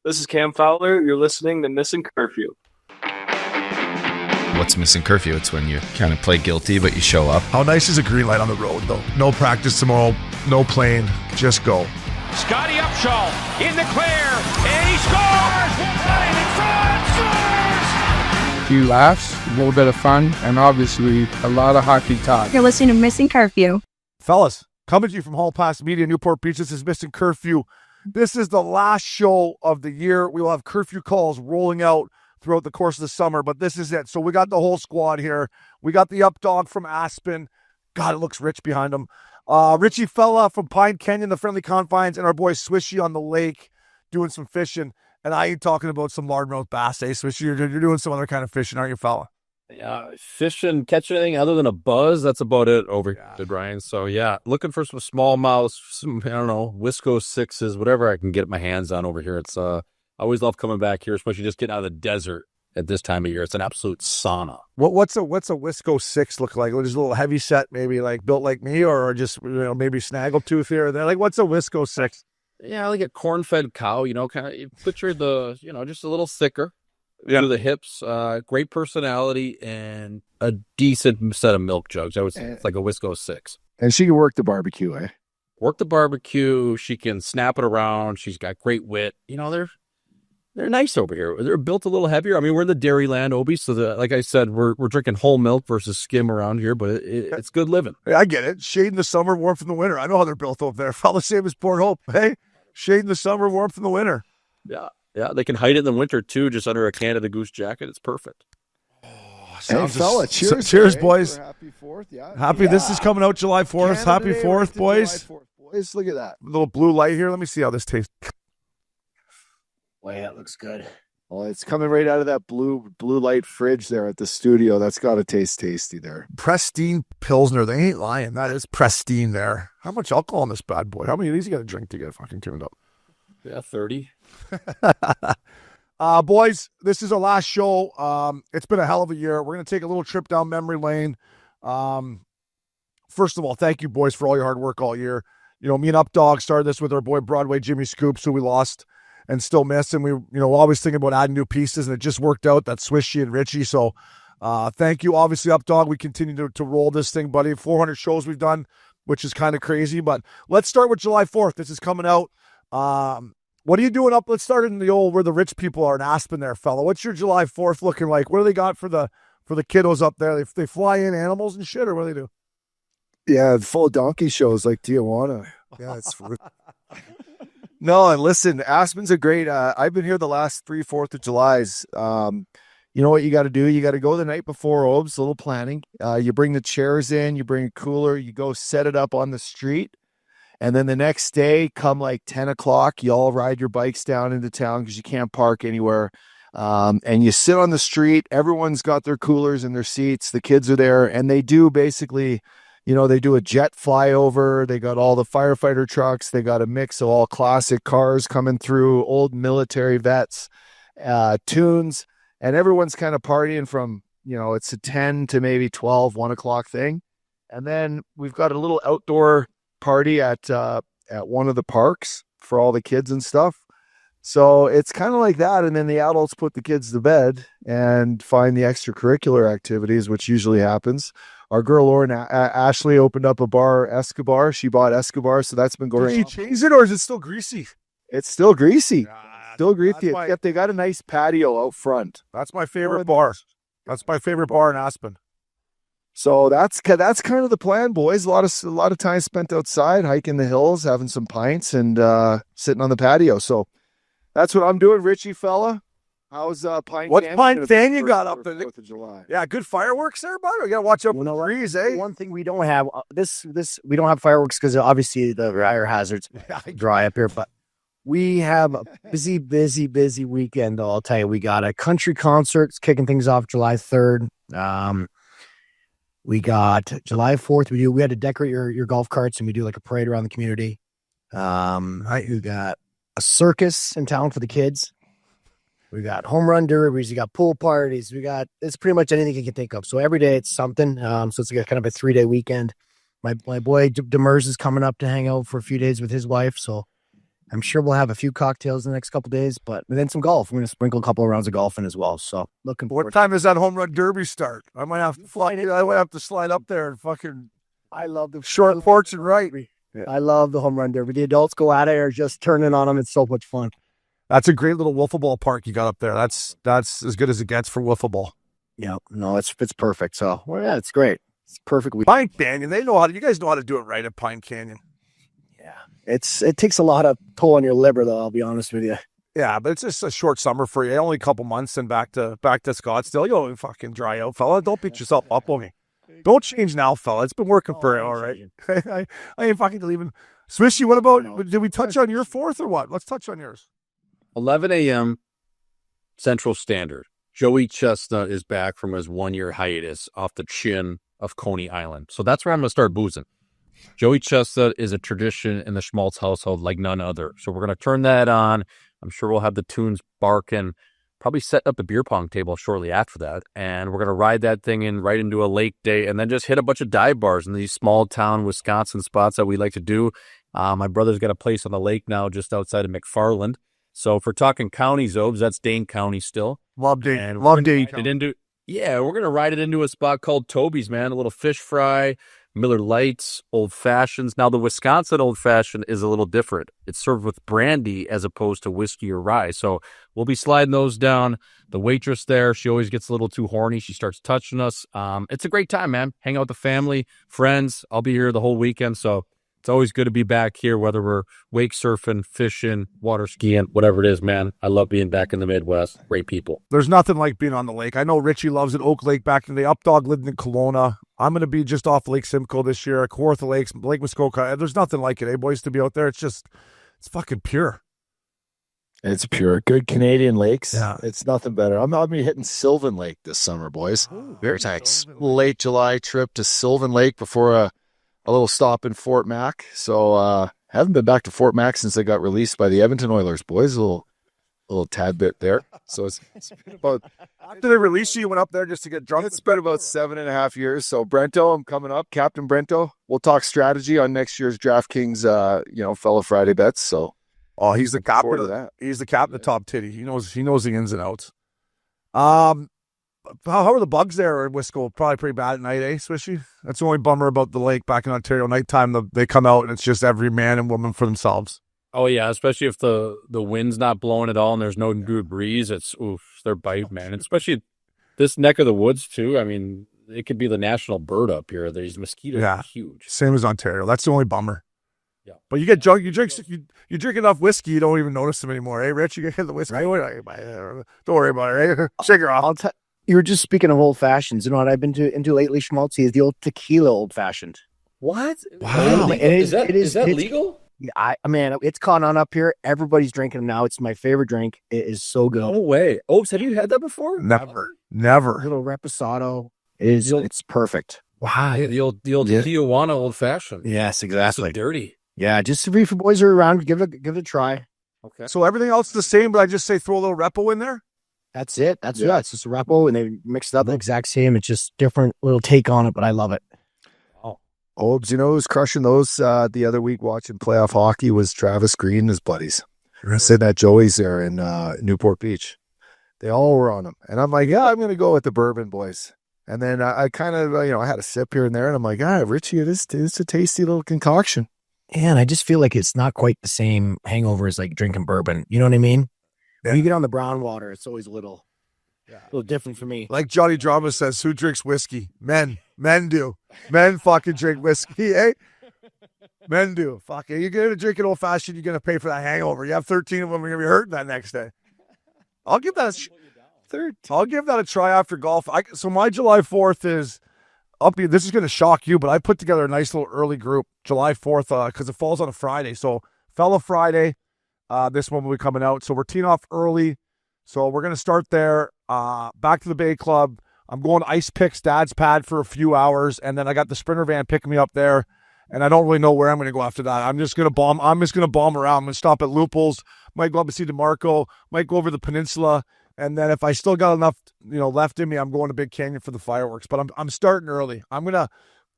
This is Cam Fowler. You're listening to Missin Curfew. What's Missin Curfew? It's when you kind of play guilty, but you show up. How nice is a green light on the road, though? No practice tomorrow, no plane, just go. Scotty Upshaw in the clear, and he scores! Right in front, scores! A few laughs, a little bit of fun, and obviously a lot of hockey talk. You're listening to Missin Curfew. Fellas, coming to you from Hall Pass Media, Newport Beach, this is Missin Curfew. This is the last show of the year. We will have curfew calls rolling out throughout the course of the summer, but this is it. So we got the whole squad here. We got the up dog from Aspen. God, it looks rich behind him. Richie Fella from Pine Canyon, the Friendly Confines, and our boy Swishy on the lake doing some fishing. And I ain't talking about some largemouth bass, eh? Swishy, you're doing some other kind of fishing, aren't you, fella? Yeah, fish and catch anything other than a buzz, that's about it over here, Brian. So, yeah, looking for some smallmouths, some, I don't know, Wisco sixes, whatever I can get my hands on over here. It's I always love coming back here, especially just getting out of the desert at this time of year. It's an absolute sauna. What's a Wisco 6 look like? Just a little heavy set, maybe like built like me, or just maybe snaggletooth here or there. Like, what's a Wisco 6? Yeah, like a corn-fed cow, kind of, you picture the, just a little thicker. Yeah, the hips, great personality, and a decent set of milk jugs. It's like a Wisco 6. And she can work the barbecue, eh? Work the barbecue. She can snap it around. She's got great wit. They're nice over here. They're built a little heavier. I mean, we're in the Dairyland, Obi, so like I said, we're drinking whole milk versus skim around here, but it's good living. Yeah, I get it. Shade in the summer, warmth in the winter. I know how they're built over there. Follow the same as Port Hope. Hey, shade in the summer, warmth in the winter. Yeah. Yeah, they can hide it in the winter, too, just under a Canada Goose jacket. It's perfect. Hey, fella, cheers. Cheers, boys. Happy 4th, yeah. Happy, this is coming out July 4th. Canada Happy Day 4th, boys. July 4th, boys. Look at that. A little blue light here. Let me see how this tastes. Boy, that looks good. Well, it's coming right out of that blue light fridge there at the studio. That's got to taste tasty there. Pristine Pilsner. They ain't lying. That is pristine there. How much alcohol in this bad boy? How many of these you got to drink to get fucking tuned up? Yeah, 30. Boys, this is our last show. It's been a hell of a year. We're going to take a little trip down memory lane. First of all, thank you, boys, for all your hard work all year. Me and Updog started this with our boy Broadway Jimmy Scoops, who we lost and still miss. And we, always thinking about adding new pieces, and it just worked out. That's Swishy and Richie. So thank you, obviously, Updog. We continue to roll this thing, buddy. 400 shows we've done, which is kind of crazy. But let's start with July 4th. This is coming out. What are you doing up? Let's start in the old where the rich people are in Aspen there, fella. What's your July 4th looking like? What do they got for the kiddos up there? They fly in animals and shit, or what do they do? Yeah, full donkey shows like Tijuana. Yeah, it's no, and listen, Aspen's a great I've been here the last 3-4th of Julys. You know what you got to do? You got to go the night before Obes, a little planning. You bring the chairs in, you bring a cooler, you go set it up on the street. And then the next day, come like 10 o'clock, you all ride your bikes down into town because you can't park anywhere. And you sit on the street. Everyone's got their coolers and their seats. The kids are there. And they do basically, they do a jet flyover. They got all the firefighter trucks. They got a mix of all classic cars coming through, old military vets, tunes. And everyone's kind of partying from, it's a 10 to maybe 12, 1 o'clock thing. And then we've got a little outdoor party at one of the parks for all the kids and stuff. So it's kind of like that. And then the adults put the kids to bed and find the extracurricular activities, which usually happens. Our girl Lauren Ashley opened up a bar, Escobar. She bought Escobar, so that's been going. Did she change it, or is it still greasy? It's still greasy. Still greasy. Yet they got a nice patio out front. That's my favorite bar. That's my favorite bar in Aspen. So that's kind of the plan, boys. A lot of time spent outside, hiking the hills, having some pints, and sitting on the patio. So that's what I'm doing, Richie fella. How's Pine? What Pine Fan you got up there? 4th of July. Yeah, good fireworks there, bud. We gotta watch out for the trees, eh? One thing we don't have we don't have fireworks because obviously the fire hazards dry up here, but we have a busy weekend. Though I'll tell you, we got a country concert kicking things off July 3rd. We got July 4th. We had to decorate your golf carts, and we do like a parade around the community. We got a circus in town for the kids. We got home run derbies. We got pool parties. It's pretty much anything you can think of. So every day it's something. So it's like kind of a 3-day weekend. My boy Demers is coming up to hang out for a few days with his wife. So I'm sure we'll have a few cocktails in the next couple days, but then some golf. We're going to sprinkle a couple of rounds of golf in as well. So looking forward. What time does that home run derby start? I might have to fly. I might have to slide up there and fucking. I love the short porch and right. Yeah. I love the home run derby. The adults go at it or just turning on them. It's so much fun. That's a great little wiffle ball park you got up there. That's as good as it gets for wiffle ball. Yeah, no, it's perfect. So yeah, it's great. It's perfect. Pine Canyon, you guys know how to do it right at Pine Canyon. Yeah, it takes a lot of toll on your liver, though. I'll be honest with you. Yeah, but it's just a short summer for you. Only a couple months and back to Scottsdale. You'll fucking dry out, fella. Don't beat yourself up on me. Don't change now, fella. It's been working for you, all right. I ain't fucking leaving. Swishy, what about? Did we touch on your 4th or what? Let's touch on yours. 11 a.m. Central Standard. Joey Chestnut is back from his 1-year hiatus off the chin of Coney Island. So that's where I'm going to start boozing. Joey Chestnut is a tradition in the Schmaltz household like none other. So we're going to turn that on. I'm sure we'll have the tunes barking, probably set up the beer pong table shortly after that. And we're going to ride that thing in right into a lake day and then just hit a bunch of dive bars in these small town Wisconsin spots that we like to do. My brother's got a place on the lake now just outside of McFarland. So if we're talking county Zobes, that's Dane County still. Love Dane. And Love Dane. We're going to ride it into a spot called Toby's, man. A little fish fry, Miller Lights, Old Fashions. Now, the Wisconsin Old Fashioned is a little different. It's served with brandy as opposed to whiskey or rye. So we'll be sliding those down. The waitress there, she always gets a little too horny. She starts touching us. It's a great time, man. Hang out with the family, friends. I'll be here the whole weekend. So it's always good to be back here, whether we're wake surfing, fishing, water skiing, whatever it is, man. I love being back in the Midwest. Great people. There's nothing like being on the lake. I know Richie loves it. Oak Lake back in the day. Updog lived in Kelowna. I'm going to be just off Lake Simcoe this year. Kawartha Lakes, Lake Muskoka. There's nothing like it, eh, boys, to be out there. It's fucking pure. It's pure. Good Canadian lakes. Yeah. It's nothing better. I'm be hitting Sylvan Lake this summer, boys. Very nice. Late July trip to Sylvan Lake before a little stop in Fort Mac. So haven't been back to Fort Mac since they got released by the Edmonton Oilers, boys. A little tad bit there. So it's been about After they released you went up there just to get drunk. it's been about 7.5 years. So Brento, I'm coming up, Captain Brento. We'll talk strategy on next year's DraftKings fellow Friday bets. So he's the captain of that. He's the captain of Top Titty. He knows the ins and outs. How are the bugs there in Wisco? Probably pretty bad at night, eh, Swishy? That's the only bummer about the lake back in Ontario. Nighttime, they come out and it's just every man and woman for themselves. Oh, yeah, especially if the wind's not blowing at all and there's no good breeze. It's, their bite, man. And especially this neck of the woods, too. I mean, it could be the national bird up here. These mosquitoes are huge. Same as Ontario. That's the only bummer. Yeah. But you get drunk, you drink enough whiskey, you don't even notice them anymore, eh, Rich? You get the whiskey. Don't worry about it, eh? Shake her off. You were just speaking of old fashions. You know what I've been into lately, Schmaltzy, is the old tequila old fashioned. What? Wow. Is that legal? Yeah, man, it's caught on up here. Everybody's drinking them now. It's my favorite drink. It is so good. No way. Oaks, have you had that before? Never. A little reposado. It's perfect. Wow. The old Tijuana old fashioned. Yes, exactly. So dirty. Yeah, just if you boys are around, give it a try. Okay. So everything else is the same, but I just say throw a little repo in there? That's it. It's just a repo, and they mix it up the exact same. It's just different little take on it, but I love it. Obes, who's crushing those the other week watching playoff hockey was Travis Green and his buddies. Really? Sitting at Joey's there in Newport Beach. They all were on him. And I'm like, yeah, I'm going to go with the bourbon, boys. And then I kind of, I had a sip here and there, and I'm like, Richie, it's a tasty little concoction. And I just feel like it's not quite the same hangover as like drinking bourbon. You know what I mean? Yeah. When you get on the brown water, it's always a little different for me. Like Johnny Drama says, who drinks whiskey? Men. Men do. Men fucking drink whiskey, eh? Men do. Fuck it. You're going to drink an old fashioned, you're going to pay for that hangover. You have 13 of them, you're going to be hurting that next day. I'll give that a try after golf. So my July 4th is up here. This is going to shock you, but I put together a nice little early group July 4th because it falls on a Friday. So Fella Friday, this one will be coming out. So we're teeing off early. So we're going to start there. Back to the Bay Club. I'm going to Ice Picks Dad's Pad for a few hours, and then I got the Sprinter van picking me up there, and I don't really know where I'm going to go after that. I'm just going to bomb around. I'm going to stop at Lupul's, might go up and see DeMarco, might go over the peninsula, and then if I still got enough, left in me, I'm going to Big Canyon for the fireworks. But I'm starting early. I'm going to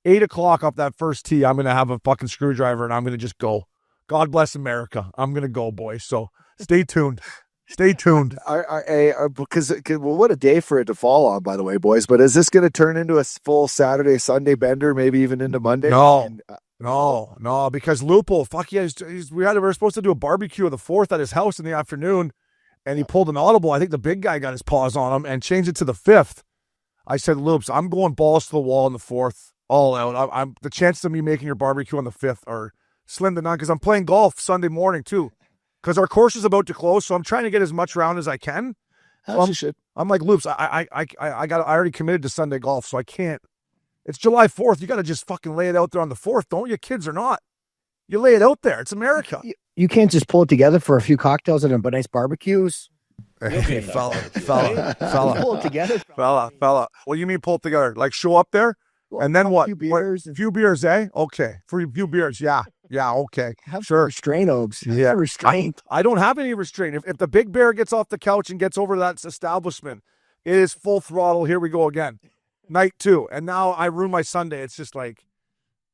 8 o'clock off that first tee. I'm going to have a fucking screwdriver, and I'm going to just go God bless America. I'm gonna go, boys. So stay tuned. Stay tuned. Because well, what a day for it to fall on, by the way, boys. But is this going to turn into a full Saturday, Sunday bender, maybe even into Monday? No, because Lupo, fuck yeah, we were supposed to do a barbecue of the 4th at his house in the afternoon, and he pulled an audible. I think the big guy got his paws on him and changed it to the 5th. I said, Loops, I'm going balls to the wall on the 4th, all out. I'm the chances of me making your barbecue on the 5th are slim to none because I'm playing golf Sunday morning too. Because our course is about to close, so I'm trying to get as much round as I can. I'm like, Loops, I already committed to Sunday golf, so I can't. It's July 4th. You got to just fucking lay it out there on the 4th, don't you? Kids or not. You lay it out there. It's America. You can't just pull it together for a few cocktails and a nice barbecues. Hey, fella. Pull it together. Fella. What do you mean pull it together? Like show up there? And then what? A few beers. A few beers, eh? Okay. For a few beers, yeah. Yeah, okay. Have sure. Restraint, Oaks. Yeah. Restraint. I don't have any restraint. If the big bear gets off the couch and gets over to that establishment, it is full throttle. Here we go again. Night 2. And now I ruin my Sunday. It's just like,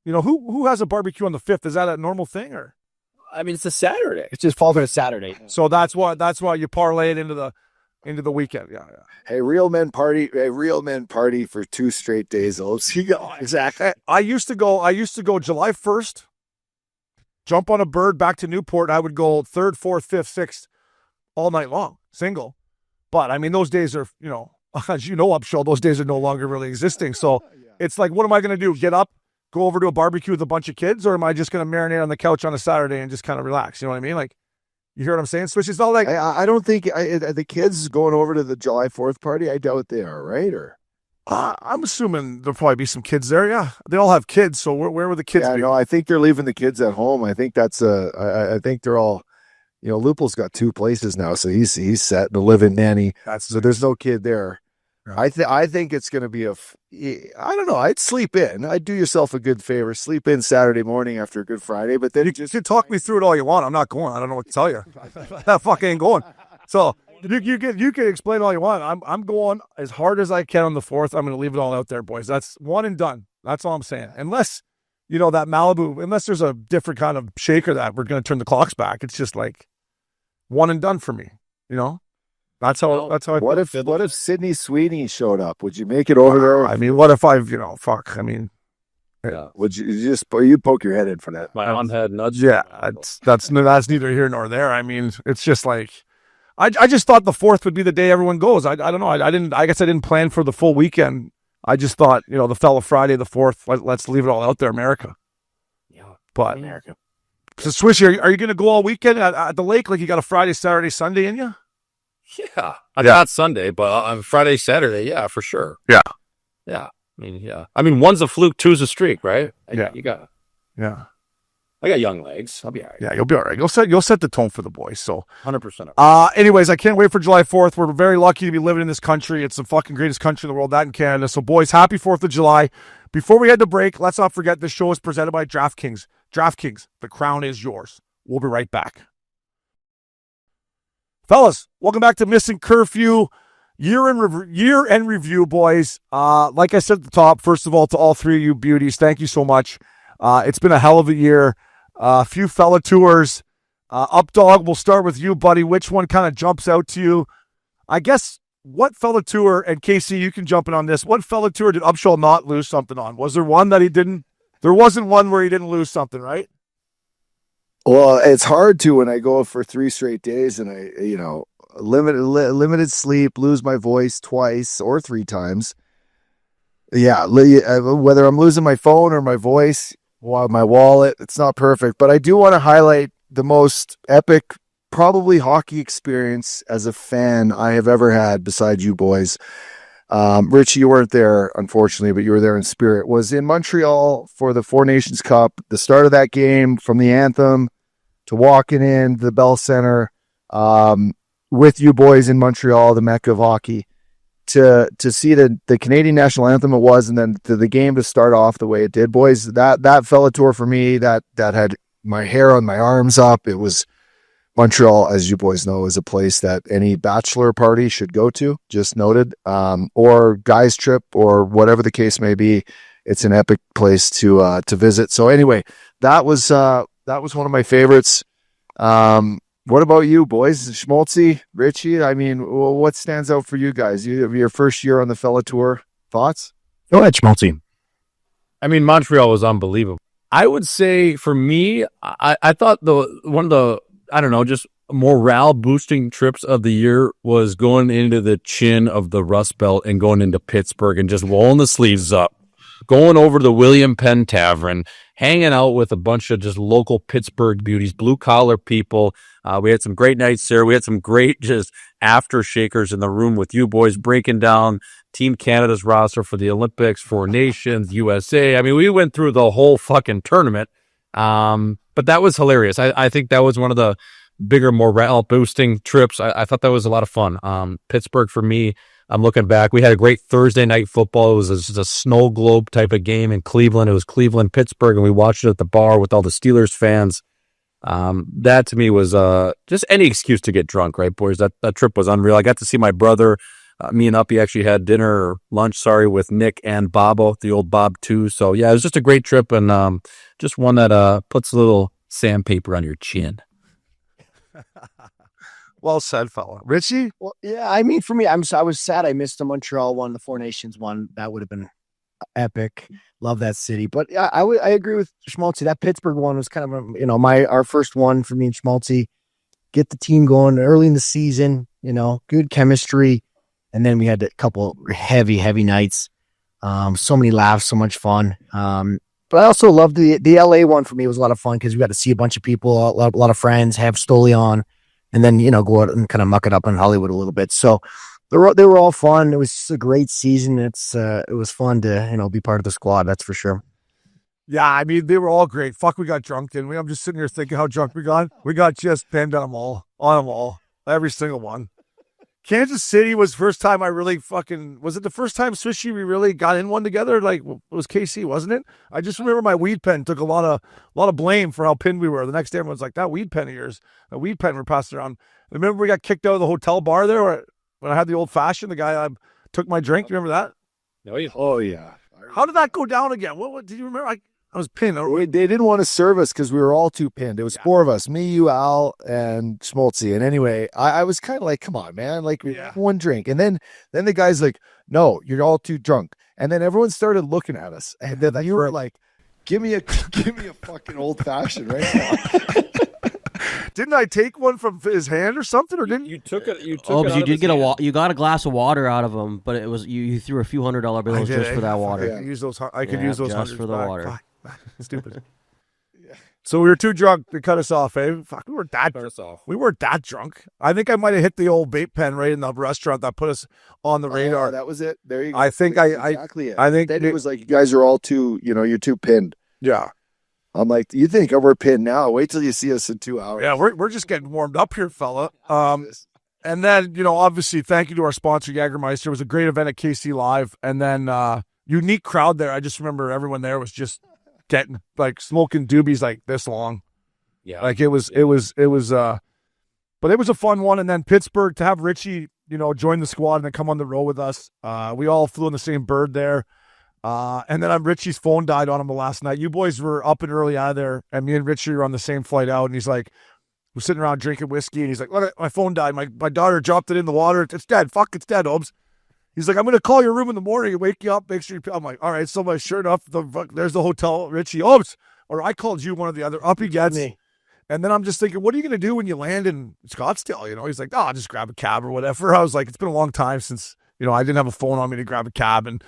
who has a barbecue on the 5th? Is that a normal thing or? I mean, it's a Saturday. It just falls on a Saturday. So that's why you parlay it into the weekend. Yeah. Hey, real men party for 2 straight days, Oaks. Exactly. I used to go July 1st, jump on a bird back to Newport. I would go 3rd, 4th, 5th, 6th all night long, single. But I mean, those days are, as you know, Upshaw, those days are no longer really existing. So it's like, what am I going to do? Get up, go over to a barbecue with a bunch of kids, or am I just going to marinate on the couch on a Saturday and just kind of relax? You know what I mean? Like, you hear what I'm saying? Switch. It's not like I don't think the kids going over to the July 4th party. I doubt they are, right? Or I'm assuming there'll probably be some kids there. Yeah, they all have kids. So where would the kids be? No, I think they're leaving the kids at home. I think that's I think they're all. Lupul's got 2 places now, so he's set to live in nanny. So there's no kid there. Right. I think it's going to be I don't know. I'd sleep in. I'd do yourself a good favor. Sleep in Saturday morning after a Good Friday. But then you can talk me through it all you want. I'm not going. I don't know what to tell you. That fuck ain't going. So you can explain all you want. I'm going as hard as I can on the 4th. I'm going to leave it all out there, boys. That's one and done. That's all I'm saying. Unless that Malibu. Unless there's a different kind of shaker that we're going to turn the clocks back. It's just like one and done for me. That's how. What if Sydney Sweeney showed up? Would you make it over there? I mean, what if fuck? I mean, yeah. Would you poke your head in for that? My on head nudge. Yeah, that's neither here nor there. I mean, it's just like, I just thought the 4th would be the day everyone goes. I don't know. I guess I didn't plan for the full weekend. I just thought, the fellow Friday the 4th. Let's leave it all out there, America. Yeah, but America. So Swishy, are you going to go all weekend at the lake? Like you got a Friday, Saturday, Sunday in you? Yeah, not Sunday, but on Friday, Saturday, yeah, for sure. Yeah. I mean, one's a fluke, two's a streak, right? Yeah. I got young legs. I'll be all right. Yeah, you'll be all right. You'll set the tone for the boys. So 100%. Anyways, I can't wait for July 4th. We're very lucky to be living in this country. It's the fucking greatest country in the world, that in Canada. So boys, happy 4th of July. Before we head to break, let's not forget this show is presented by DraftKings. DraftKings, the crown is yours. We'll be right back. Fellas, welcome back to Missin Curfew, year-end review, boys. Like I said at the top, first of all, to all 3 of you beauties, thank you so much. It's been a hell of a year. A few fella tours. Updog, we'll start with you, buddy. Which one kind of jumps out to you? I guess, what fella tour, and Casey, you can jump in on this, what fella tour did Upshaw not lose something on? Was there one that he didn't? There wasn't one where he didn't lose something, right? Well, it's hard to when I go for 3 straight days and I, limited sleep, lose my voice twice or 3 times. Yeah, whether I'm losing my phone or my voice, my wallet, it's not perfect. But I do want to highlight the most epic, probably hockey experience as a fan I have ever had besides you boys. Richie, you weren't there, unfortunately, but you were there in spirit, was in Montreal for the 4 Nations Cup. The start of that game, from the anthem to walking in the Bell Center with you boys in Montreal, the mecca of hockey, to see the Canadian national anthem it was, and then to the game to start off the way it did. Boys, that fella tour for me, that had my hair on my arms up. It was Montreal, as you boys know, is a place that any bachelor party should go to, just noted, or guys trip or whatever the case may be. It's an epic place to visit. So anyway, that was That was one of my favorites. What about you, boys? Schmaltzy, Richie? I mean, what stands out for you guys? Your first year on the Fella Tour. Thoughts? Go ahead, Schmaltzy. I mean, Montreal was unbelievable. I would say for me, I thought one of the, I don't know, just morale boosting trips of the year was going into the chin of the Rust Belt and going into Pittsburgh and just rolling the sleeves up, going over to the William Penn Tavern, hanging out with a bunch of just local Pittsburgh beauties, blue collar people. We had some great nights there. We had some great just after shakers in the room with you boys breaking down Team Canada's roster for the Olympics, for Nations, USA. I mean, we went through the whole fucking tournament. But that was hilarious. I think that was one of the bigger morale boosting trips. I thought that was a lot of fun. Pittsburgh for me, I'm looking back. We had a great Thursday night football. It was a snow globe type of game in Cleveland. It was Cleveland, Pittsburgh, and we watched it at the bar with all the Steelers fans. That to me was just any excuse to get drunk, right, boys? That trip was unreal. I got to see my brother. Me and Uppy actually had dinner or lunch, with Nick and Bobo, the old Bob too. So yeah, it was just a great trip and just one that puts a little sandpaper on your chin. Well said, fella. Richie? Well, yeah, I mean, for me, I was sad I missed the Montreal one, the Four Nations one. That would have been epic. Love that city. But yeah, I agree with Schmaltzy. That Pittsburgh one was kind of, our first one for me and Schmaltzy. Get the team going early in the season, good chemistry. And then we had a couple heavy nights. So many laughs, so much fun. But I also loved the LA one. For me, it was a lot of fun because we got to see a bunch of people, a lot of friends, have Stoli on, and then, go out and kind of muck it up in Hollywood a little bit. So they were all fun. It was a great season. It was fun to, be part of the squad. That's for sure. Yeah, I mean, they were all great. Fuck, we got drunk, didn't we? I'm just sitting here thinking how drunk we got. We got just pinned on them all, every single one. Kansas City was the first time I really was it the first time Swishy we really got in one together? Like, it was KC, wasn't it? I just remember my weed pen took a lot of blame for how pinned we were. The next day everyone's like, that weed pen of yours, that weed pen we're passing around. Remember we got kicked out of the hotel bar there when I had the old fashioned, the guy took my drink. You remember that? Oh yeah. How did that go down again? What did you remember? I was pinned. They didn't want to serve us because we were all too pinned. It was four of us, me, you, Al, and Schmaltzy. And anyway, I was kind of like, come on, man. Like, we have one drink. And then the guy's like, no, you're all too drunk. And then everyone started looking at us. And then you were like, give me a fucking old fashioned right now. Didn't I take one from his hand or something, or didn't you? Took it. You took. Oh, it but out you of did his get hand. you got a glass of water out of him, but it was you threw a few $100 bills just for that water. I could use those. I could use those just for the back. water. Fuck. Stupid. So we were too drunk to cut us off, eh? Fuck, we weren't that drunk. I think I might have hit the old vape pen right in the restaurant that put us on the radar. Yeah, that was it. There you go. I think exactly I think then it was like, you guys are all too, you're too pinned. Yeah. I'm like, you think we're pinned now? Wait till you see us in 2 hours. Yeah, we're just getting warmed up here, fella. And then, obviously, thank you to our sponsor, Jagermeister. It was a great event at KC Live. And then unique crowd there. I just remember everyone there was just getting, like, smoking doobies like this long. Yeah. Like, it was, but it was a fun one. And then Pittsburgh, to have Richie, join the squad and then come on the road with us. We all flew in the same bird there. And then Richie's phone died on him the last night. You boys were up and early out of there, and me and Richie were on the same flight out, and he's like, we're sitting around drinking whiskey, and he's like, look, my phone died. My daughter dropped it in the water. It's dead. Fuck, it's dead, Obes. He's like, I'm going to call your room in the morning and wake you up, make sure I'm like, all right, so sure enough, there's the hotel, Richie. Obes. Or I called you, one of the other. Up he gets. Me. And then I'm just thinking, what are you going to do when you land in Scottsdale? He's like, I'll just grab a cab or whatever. I was like, it's been a long time since, I didn't have a phone on me to grab a cab. And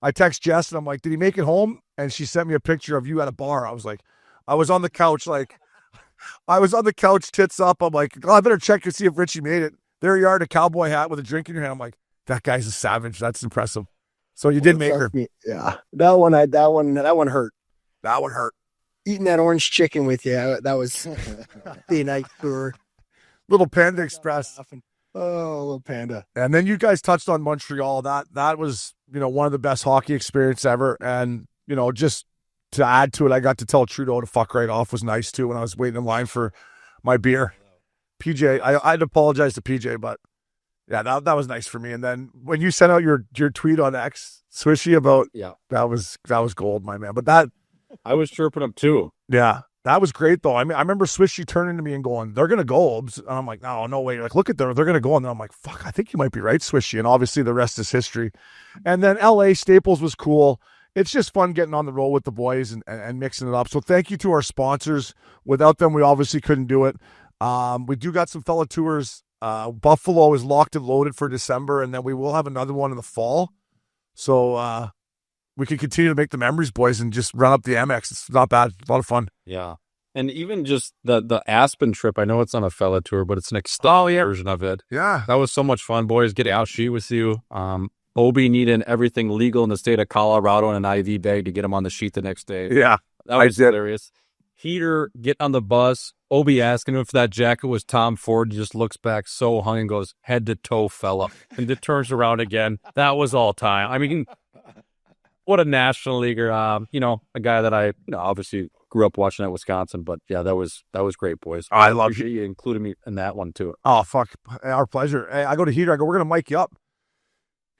I text Jess and I'm like, did he make it home? And she sent me a picture of you at a bar. I was like, I was on the couch, tits up. I'm like, I better check to see if Richie made it. There you are in a cowboy hat with a drink in your hand. I'm like, that guy's a savage. That's impressive. So you did make her. Yeah. That one hurt. That one hurt. Eating that orange chicken with you. That was the night tour. Little Panda Express. Oh, little Panda. And then you guys touched on Montreal. That was, one of the best hockey experience ever. And, just to add to it, I got to tell Trudeau to fuck right off was nice too when I was waiting in line for my beer. PJ, I'd apologize to PJ, but yeah, that was nice for me. And then when you sent out your tweet on X, Swishy, about that was gold, my man. But that I was chirping him too. Yeah. That was great, though. I mean, I remember Swishy turning to me and going, "They're going to go, Obes." And I'm like, no way. Like, look at them. They're going to go. And then I'm like, fuck, I think you might be right, Swishy. And obviously the rest is history. And then LA Staples was cool. It's just fun getting on the road with the boys and mixing it up. So thank you to our sponsors. Without them, we obviously couldn't do it. We do got some fellow tours. Buffalo is locked and loaded for December, and then we will have another one in the fall. So we can continue to make the memories, boys, and just run up the MX. It's not bad. It's a lot of fun. Yeah. And even just the Aspen trip, I know it's on a fella tour, but it's an extended version of it. Yeah. That was so much fun, boys. Get out, shoot with you. Obi needing everything legal in the state of Colorado in an IV bag to get him on the sheet the next day. Yeah. That was hilarious. Heater, get on the bus. Obi asking him if that jacket was Tom Ford. He just looks back so hung and goes, head to toe, fella. And it turns around again. That was all time. I mean, what a national leaguer. A guy that I obviously grew up watching at Wisconsin. But yeah, that was great, boys. I love Appreciate you including me in that one too. Oh, fuck. Our pleasure. Hey, I go to Heater. I go, we're going to mic you up.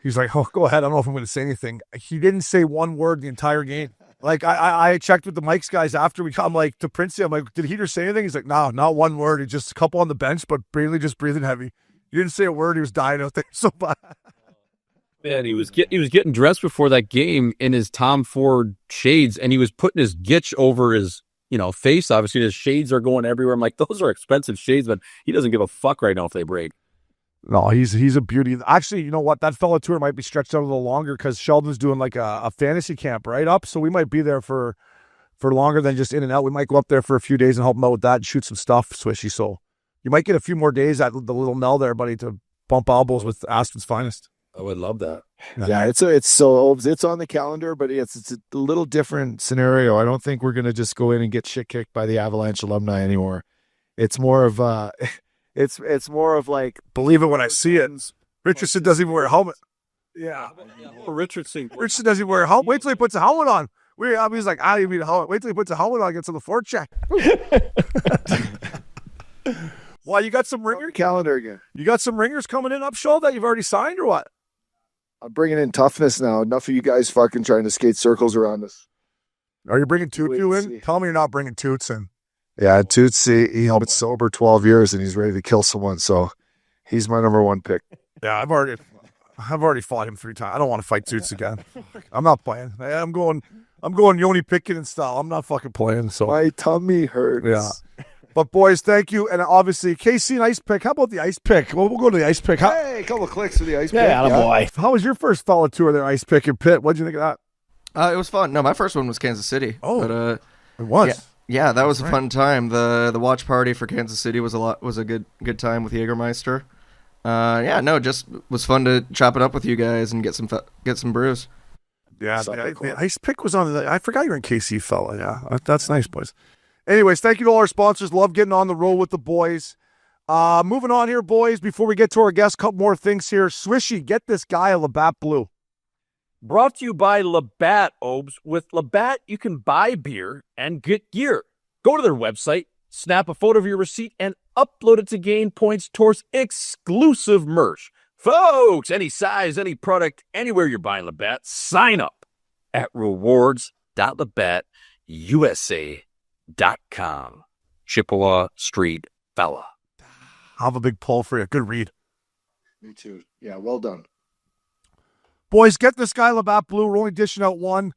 He's like, oh, go ahead. I don't know if I'm going to say anything. He didn't say one word the entire game. Like, I checked with the Mike's guys after I'm like, to Princey, I'm like, did Heater say anything? He's like, no, not one word. He just a couple on the bench, but mainly just breathing heavy. He didn't say a word. He was dying out there so bad. Man, he was getting dressed before that game in his Tom Ford shades, and he was putting his gitch over his, face. Obviously, his shades are going everywhere. I'm like, those are expensive shades, but he doesn't give a fuck right now if they break. No, he's a beauty. Actually, you know what? That fellow tour might be stretched out a little longer because Sheldon's doing like a fantasy camp right up. So we might be there for longer than just in and out. We might go up there for a few days and help him out with that and shoot some stuff, Swishy. So you might get a few more days at the Little Nell there, buddy, to bump elbows with Aspen's finest. I would love that. Yeah, it's on the calendar, but it's a little different scenario. I don't think we're gonna just go in and get shit kicked by the Avalanche alumni anymore. It's more of it's more of like, believe it when I see it. Richardson doesn't even wear a helmet. Yeah, Richardson doesn't even wear a helmet. Wait till he puts a helmet on. He's like, I don't need a helmet. Wait till he puts a helmet on, gets on the forecheck. Well, you got some ringer calendar again. You got some ringers coming in Upshaw that you've already signed or what? I'm bringing in toughness now. Enough of you guys fucking trying to skate circles around us. Are you bringing Tutu in? Tell me you're not bringing Toots in. Yeah, Toots, he's been sober 12 years and he's ready to kill someone. So he's my number one pick. Yeah, I've already fought him 3 times. I don't want to fight Toots again. I'm not playing. I'm going Yoni Pickett style. I'm not fucking playing. So my tummy hurts. Yeah. But boys, thank you. And obviously, KC and Ice Pick. How about the Ice Pick? We'll go to the Ice Pick. Hey, a couple of clicks to the Ice Pick. Yeah, boy. How was your first fellow tour there, Ice Pick and Pitt? What'd you think of that? It was fun. No, my first one was Kansas City. Oh, but, it was. Yeah, that was a fun time. The watch party for Kansas City was a good time with Jägermeister. Just was fun to chop it up with you guys and get some brews. Yeah, the Ice Pick was on. I forgot you're in KC, fella. Yeah, that's nice, boys. Anyways, thank you to all our sponsors. Love getting on the road with the boys. Moving on here, boys. Before we get to our guests, a couple more things here. Swishy, get this guy a Labatt Blue. Brought to you by Labatt, Obes. With Labatt, you can buy beer and get gear. Go to their website, snap a photo of your receipt, and upload it to gain points towards exclusive merch. Folks, any size, any product, anywhere you're buying Labatt, sign up at rewards.labattusa.com. Chippewa Street fella. I'll have a big pull for you. Good read. Me too. Yeah, well done. Boys, get this guy Labatt Blue. We're only dishing out one,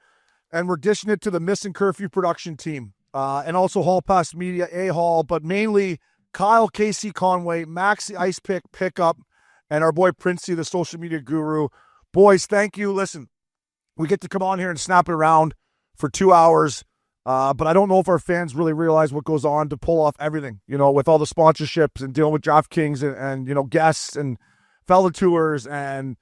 and we're dishing it to the Missin Curfew production team. And also Hall Pass Media, A-Hall, but mainly Kyle, Casey Conway, Max, the Ice Pick pickup, and our boy Princey, the social media guru. Boys, thank you. Listen, we get to come on here and snap it around for 2 hours, but I don't know if our fans really realize what goes on to pull off everything, with all the sponsorships and dealing with DraftKings and guests and fellow tours and,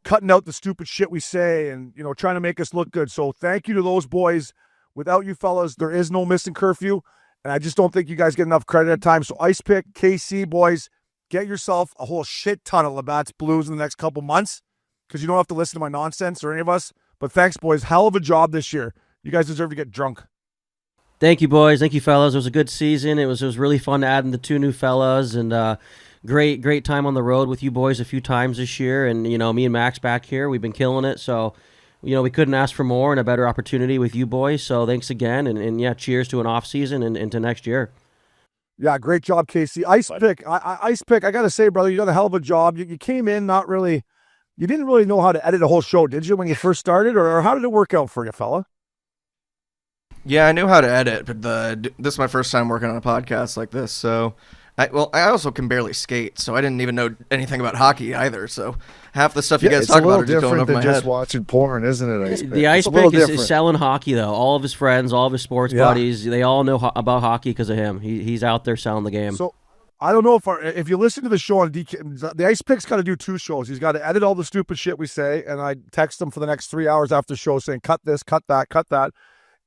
cutting out the stupid shit we say and, trying to make us look good. So thank you to those boys. Without you fellas, there is no Missin Curfew, and I just don't think you guys get enough credit at times. So Ice Pick, KC, boys, get yourself a whole shit ton of Labatt's Blues in the next couple months because you don't have to listen to my nonsense or any of us. But thanks, boys. Hell of a job this year. You guys deserve to get drunk. Thank you, boys. Thank you, fellas. It was a good season. It was really fun to add in the 2 new fellas, and great time on the road with you boys a few times this year. And, me and Max back here, we've been killing it. So we couldn't ask for more and a better opportunity with you boys. So thanks again, and yeah, cheers to an off season and into next year. Yeah, great job, Casey. Ice Pick, I got to say, brother, you done a hell of a job. You came in you didn't really know how to edit a whole show, did you, when you first started? Or how did it work out for you, fella? Yeah, I knew how to edit, but this is my first time working on a podcast like this, so... I also can barely skate, so I didn't even know anything about hockey either, so half the stuff you guys talk about are just going over my head. It's a little different than just watching porn, isn't it, Ice Pick? The Ice Pick is selling hockey, though. All of his friends, all of his sports buddies, they all know about hockey because of him. He's out there selling the game. So, I don't know if you listen to the show on DK, the Ice Pick's got to do 2 shows. He's got to edit all the stupid shit we say, and I text him for the next 3 hours after the show saying, cut this, cut that, cut that.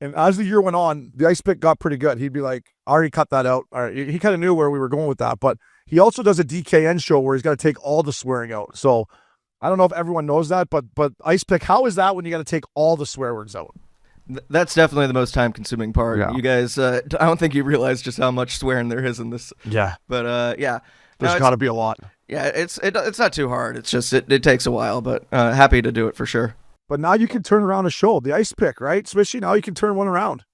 And as the year went on, the Ice Pick got pretty good. He'd be like, I already cut that out. All right. He kind of knew where we were going with that. But he also does a DKN show where he's got to take all the swearing out. So I don't know if everyone knows that, but Ice Pick, how is that when you got to take all the swear words out? That's definitely the most time-consuming part. Yeah. You guys, I don't think you realize just how much swearing there is in this. Yeah. But, yeah. There's got to be a lot. Yeah, it's not too hard. It's just it takes a while, but happy to do it for sure. But now you can turn around a show. The Ice Pick, right? Swishy, now you can turn one around.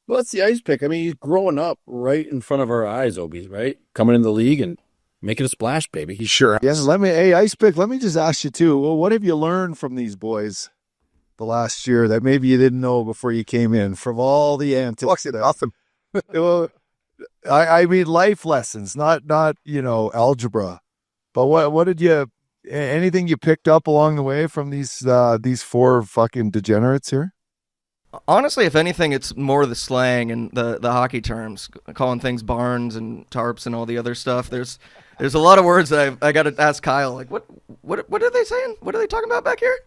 Well, that's the Ice Pick. I mean, he's growing up right in front of our eyes, Obi, right? Coming in the league and making a splash, baby. He sure has. Yes, hey, Ice Pick, let me just ask you too. Well, what have you learned from these boys the last year that maybe you didn't know before you came in? From all the antics. Nothing. Well, I mean, life lessons, not algebra. But what did you? Anything you picked up along the way from these 4 fucking degenerates here? Honestly, if anything, it's more the slang and the hockey terms, calling things barns and tarps and all the other stuff. There's a lot of words that I got to ask Kyle, like, what are they saying? What are they talking about back here?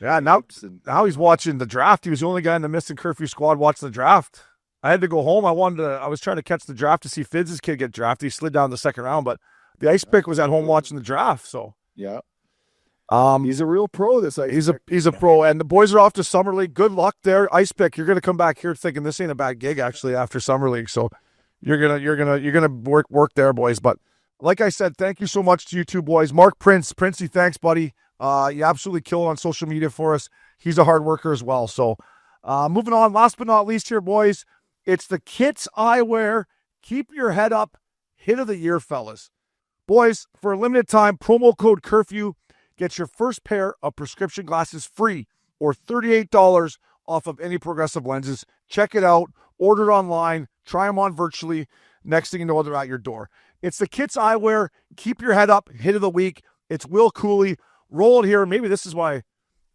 Yeah, now he's watching the draft. He was the only guy in the Missin Curfew squad watching the draft. I had to go home. I was trying to catch the draft to see Fidz's kid get drafted. He slid down the second round, but the Ice Pick was at home watching the draft. So yeah, he's a real pro. He's a pro, and the boys are off to Summer League. Good luck there, Ice Pick. You're gonna come back here thinking this ain't a bad gig actually after Summer League. So you're gonna work there, boys. But like I said, thank you so much to you two boys. Mark Princey, thanks, buddy. You absolutely kill it on social media for us. He's a hard worker as well. So moving on, last but not least here, boys, it's the Kits Eyewear. Keep your head up. Hit of the year, fellas. Boys, for a limited time, promo code Curfew, get your first pair of prescription glasses free or $38 off of any Progressive lenses. Check it out. Order it online. Try them on virtually. Next thing you know, they're at your door. It's the Kits Eyewear. Keep your head up. Hit of the week. It's Will Cooley. Roll it here. Maybe this is why,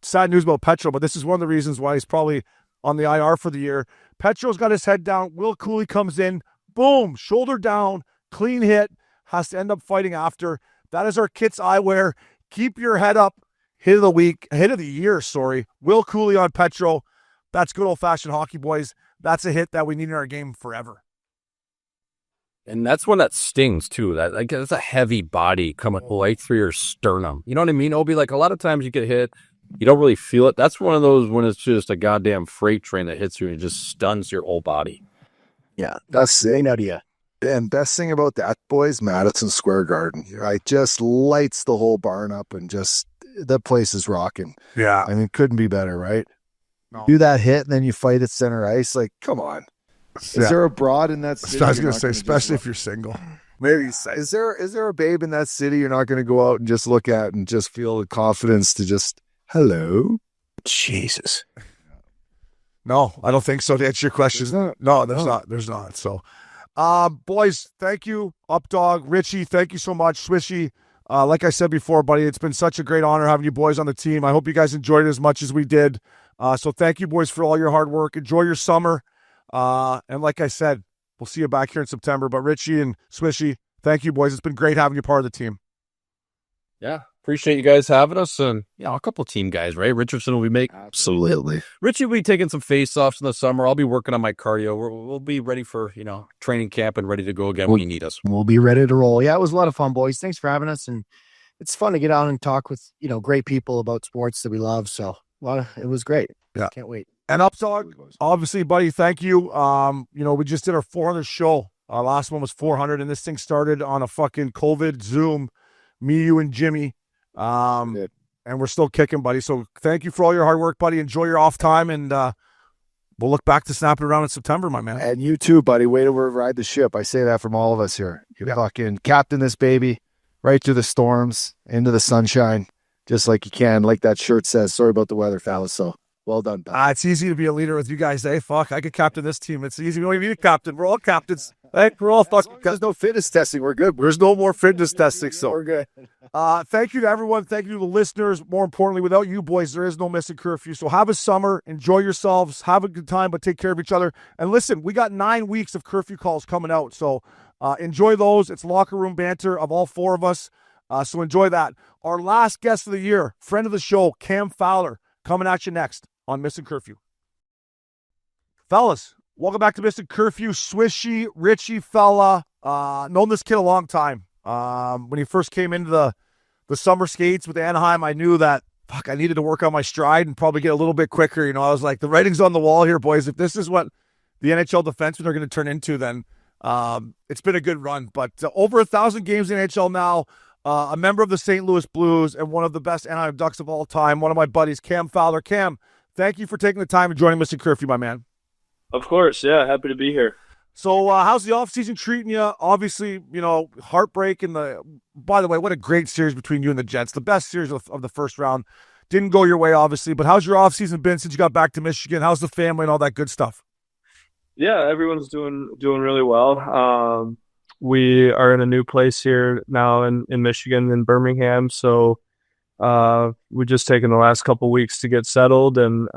sad news about Petro, but this is one of the reasons why he's probably on the IR for the year. Petro's got his head down. Will Cooley comes in. Boom. Shoulder down. Clean hit. Has to end up fighting after. That is our Kits Eyewear. Keep your head up. Hit of the year, sorry. Will Cooley on Petro. That's good old-fashioned hockey, boys. That's a hit that we need in our game forever. And that's one that stings, too. That's a heavy body coming right through your sternum. You know what I mean, Obi? Like, a lot of times you get hit, you don't really feel it. That's one of those when it's just a goddamn freight train that hits you and it just stuns your whole body. Yeah, that's an idea. And best thing about that, boys, Madison Square Garden, right? Just lights the whole barn up and just the place is rocking. Yeah. I mean, couldn't be better, right? No. Do that hit and then you fight at center ice. Like, come on. Is there a broad in that city? I was going to say, especially if you're single. Maybe. Is there a babe in that city you're not going to go out and just look at and just feel the confidence to just, hello? Jesus. No, I don't think so. To answer your question, no, there's not. There's not. So, boys, thank you, Updog, Richie. Thank you so much, Swishy. Like I said before, buddy, it's been such a great honor having you boys on the team. I hope you guys enjoyed it as much as we did. So, thank you, boys, for all your hard work. Enjoy your summer. And like I said, we'll see you back here in September. But Richie and Swishy, thank you, boys. It's been great having you part of the team. Yeah. Appreciate you guys having us, and a couple team guys, right? Richardson will be making absolutely. Richie will be taking some face-offs in the summer. I'll be working on my cardio. We'll be ready for training camp and ready to go again when you need us. We'll be ready to roll. Yeah, it was a lot of fun, boys. Thanks for having us, and it's fun to get out and talk with great people about sports that we love. So it was great. Yeah, can't wait. And Updog, obviously, buddy, thank you. We just did our 400th show. Our last one was 400, and this thing started on a fucking COVID Zoom. Me, you, and Jimmy. and we're still kicking, buddy. So thank you for all your hard work, buddy. Enjoy your off time, and we'll look back to snapping around in September, my man. And you too, buddy. Way to ride the ship. I say that from all of us here. You fucking captain this baby right through the storms, into the sunshine, just like you can. Like that shirt says. Sorry about the weather, fellas. So well done, pal. It's easy to be a leader with you guys. Fuck, I could captain this team. It's easy. We don't even need a captain. We're all captains. Hey, we're all fucking. There's no fitness testing. We're good. There's no more fitness testing, so we're good. Thank you to everyone. Thank you to the listeners. More importantly, without you boys, there is no Missin Curfew. So have a summer. Enjoy yourselves. Have a good time, but take care of each other. And listen, we got 9 weeks of curfew calls coming out. So enjoy those. It's locker room banter of all 4 of us. So enjoy that. Our last guest of the year, friend of the show, Cam Fowler, coming at you next on Missin Curfew. Fellas, welcome back to Missin Curfew. Swishy, Richie fella. Known this kid a long time. When he first came into the summer skates with Anaheim, I knew that, fuck, I needed to work on my stride and probably get a little bit quicker. You know, I was like, the writing's on the wall here, boys. If this is what the NHL defensemen are going to turn into, then it's been a good run. But over 1,000 games in NHL now, a member of the St. Louis Blues and one of the best Anaheim Ducks of all time, one of my buddies, Cam Fowler. Cam, thank you for taking the time and joining Missin Curfew, my man. Of course, yeah, happy to be here. So how's the offseason treating you? Obviously, you know, heartbreak in the – by the way, what a great series between you and the Jets. The best series of the first round. Didn't go your way, obviously, but how's your offseason been since you got back to Michigan? How's the family and all that good stuff? Yeah, everyone's doing really well. We are in a new place here now in Michigan, in Birmingham, so we've just taken the last couple weeks to get settled, and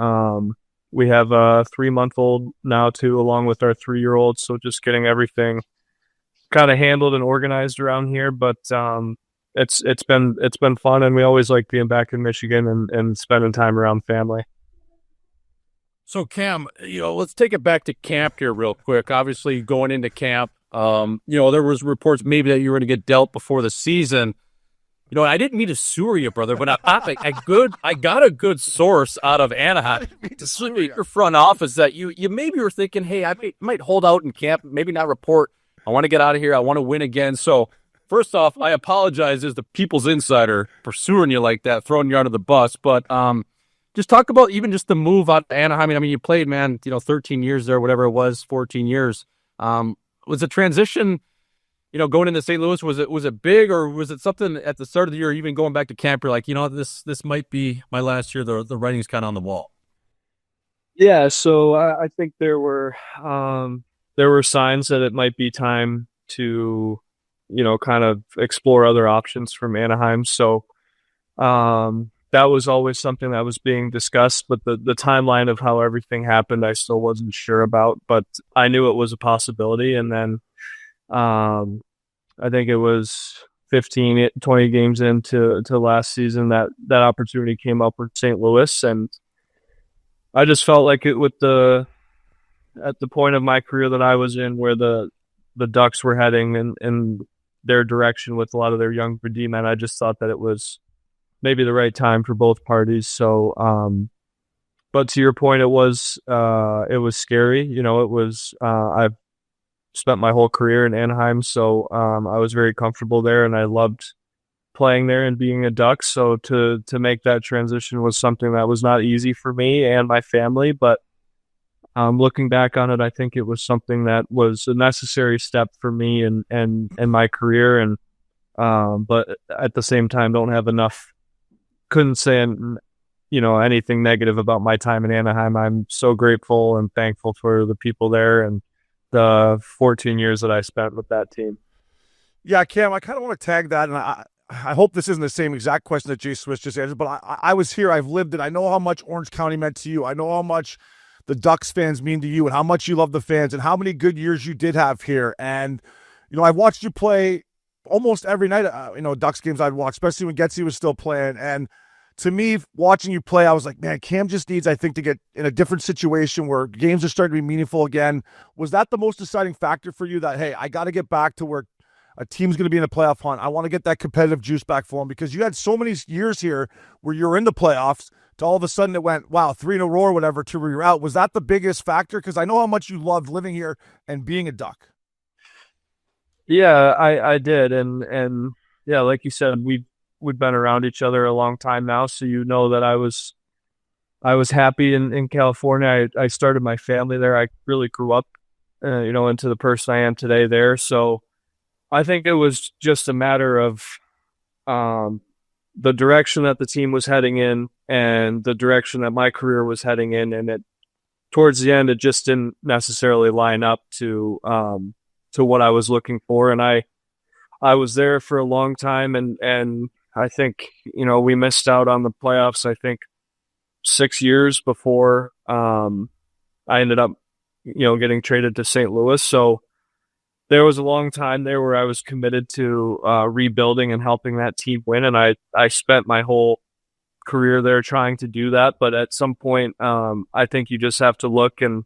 we have a 3-month-old now too, along with our 3-year-old. So just getting everything kind of handled and organized around here. But it's been fun, and we always like being back in Michigan and spending time around family. So Cam, you know, let's take it back to camp here real quick. Obviously, going into camp, you know, there was reports maybe that you were going to get dealt before the season. You know, I didn't mean to sewer you, brother, but I got a good source out of Anaheim, your front office, that you maybe were thinking, hey, I might hold out in camp, maybe not report. I want to get out of here. I want to win again. So first off, I apologize as the People's Insider for sewering you like that, throwing you under the bus. But just talk about even just the move out to Anaheim. I mean, you played, man, you know, 13 years there, whatever it was, 14 years. Was the transition, you know, going into St. Louis, was it big, or was it something at the start of the year, even going back to camp, you're like, you know, this might be my last year. The writing's kind of on the wall. Yeah, so I think there were signs that it might be time to, you know, kind of explore other options from Anaheim. So that was always something that was being discussed, but the timeline of how everything happened, I still wasn't sure about, but I knew it was a possibility. And then I think it was 15, 20 games into last season that opportunity came up with St. Louis, and I just felt like it at the point of my career that I was in, where the Ducks were heading in their direction with a lot of their young D men, I just thought that it was maybe the right time for both parties. So, but to your point, it was scary. You know, it was, I've spent my whole career in Anaheim, so I was very comfortable there, and I loved playing there and being a Duck. So to make that transition was something that was not easy for me and my family, but looking back on it, I think it was something that was a necessary step for me and my career. And but at the same time, couldn't say, you know, anything negative about my time in Anaheim. I'm so grateful and thankful for the people there and the 14 years that I spent with that team. Yeah, Cam, I kind of want to tag that, and I hope this isn't the same exact question that Jay Swiss just answered, but I was here, I've lived it. I know how much Orange County meant to you. I know how much the Ducks fans mean to you and how much you love the fans and how many good years you did have here. And, you know, I've watched you play almost every night, you know, Ducks games I'd watch, especially when Getzey was still playing. And to me, watching you play, I was like, man, Cam just needs, I think, to get in a different situation where games are starting to be meaningful again. Was that the most deciding factor for you, that, hey, I got to get back to where a team's going to be in a playoff hunt? I want to get that competitive juice back for them, because you had so many years here where you were in the playoffs to all of a sudden it went, wow, 3 in a row or whatever, to where you're out. Was that the biggest factor? Because I know how much you loved living here and being a Duck. Yeah, I did. And yeah, like you said, we've been around each other a long time now, so you know that I was happy in California. I started my family there. I really grew up, into the person I am today there. So I think it was just a matter of the direction that the team was heading in and the direction that my career was heading in, and towards the end, it just didn't necessarily line up to what I was looking for. And I was there for a long time, and I think, we missed out on the playoffs, I think 6 years before I ended up, getting traded to St. Louis. So there was a long time there where I was committed to rebuilding and helping that team win. And I spent my whole career there trying to do that. But at some point, I think you just have to look and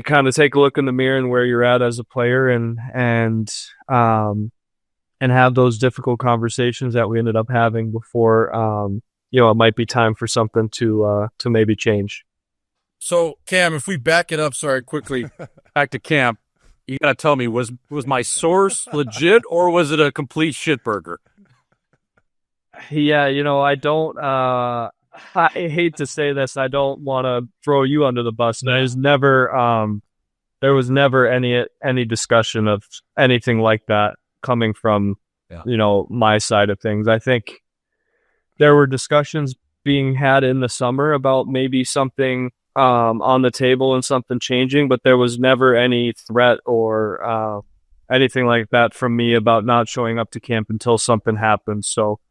kind of take a look in the mirror and where you're at as a player and have those difficult conversations that we ended up having before, it might be time for something to maybe change. So, Cam, if we back it up, quickly, back to camp, you got to tell me, was my source legit or was it a complete shitburger? Yeah, I don't, I hate to say this, I don't want to throw you under the bus. There was never any discussion of anything like that coming from, my side of things. I think there were discussions being had in the summer about maybe something on the table and something changing, but there was never any threat or anything like that from me about not showing up to camp until something happened. So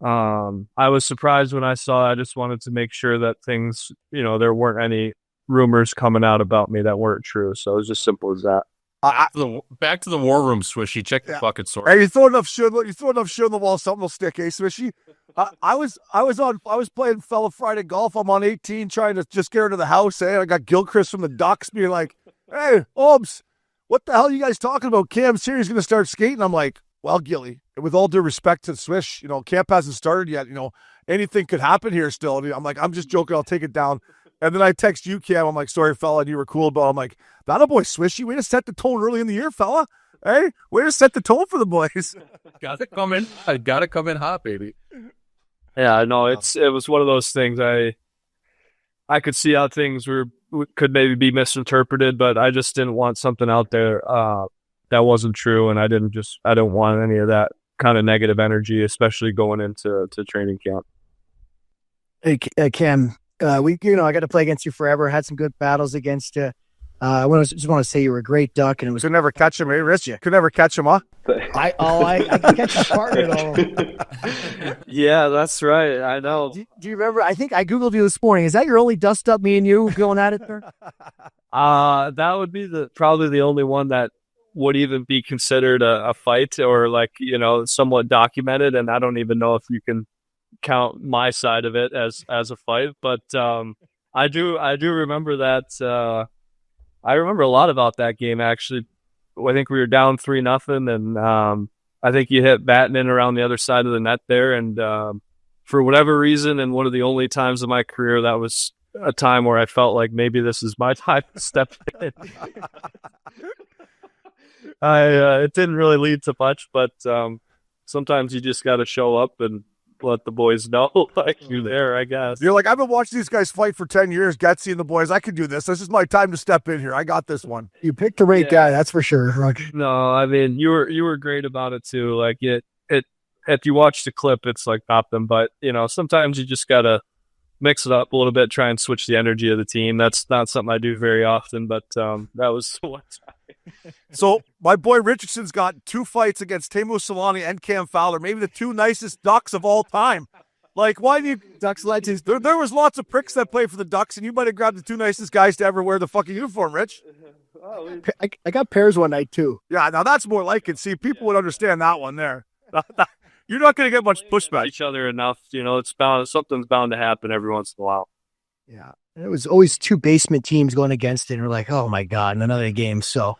I was surprised when I saw it. I just wanted to make sure that things, there weren't any rumors coming out about me that weren't true. So it was just simple as that. Back to the war room, Swishy. Check the bucket sword. Hey, you throw enough shit on the wall, something will stick, Swishy? I was playing fellow Friday golf. I'm on 18, trying to just get her to the house. Hey, I got Gilchrist from the Ducks being like, "Hey, Obes, what the hell are you guys talking about? Cam's here, he's going to start skating." I'm like, "Well, Gilly, with all due respect to Swish, camp hasn't started yet. Anything could happen here still." I'm like, "I'm just joking. I'll take it down." And then I text you, Cam. I'm like, "Sorry, fella, and you were cool," but I'm like, "That a boy, Swishy. Way to set the tone early in the year, fella. Hey, way to set the tone for the boys." Gotta come in. I gotta come in hot, baby. Yeah, no, it was one of those things. I could see how things could maybe be misinterpreted, but I just didn't want something out there that wasn't true, and I don't want any of that kind of negative energy, especially going into training camp. Hey, Cam, I got to play against you forever. Had some good battles against you. I just want to say you were a great Duck, and it was could never catch him, Rich. You could never catch him, huh? I can catch his partner though. Yeah, that's right. I know. Do you remember? I think I googled you this morning. Is that your only dust up? Me and you going at it there? That would be probably the only one that would even be considered a fight or somewhat documented, and I don't even know if you can count my side of it as a fight, but I do remember that. I remember a lot about that game, actually. I think we were down 3-0, and I think you hit batting in around the other side of the net there, and for whatever reason, and one of the only times in my career, that was a time where I felt like maybe this is my time to step in. It didn't really lead to much, but sometimes you just got to show up and let the boys know like you're there, I guess. You're like, "I've been watching these guys fight for 10 years, Getsy and the boys. I can do this. This is my time to step in here. I got this one." You picked the right guy, that's for sure. No, I mean, you were great about it too. Like if you watch the clip, it's like nothing, but sometimes you just gotta mix it up a little bit, try and switch the energy of the team. That's not something I do very often, but that was one time. So my boy Richardson's got 2 fights against Teemu Selanne and Cam Fowler, maybe the 2 nicest Ducks of all time. Like, why do you Ducks legends? There was lots of pricks that played for the Ducks, and you might have grabbed the 2 nicest guys to ever wear the fucking uniform, Rich. I got pairs one night too. Yeah, now that's more like it. See, people would understand that one there. You're not going to get much pushback. Each other enough, something's bound to happen every once in a while. Yeah, and it was always 2 basement teams going against it, and we're like, "Oh my god, another game." So,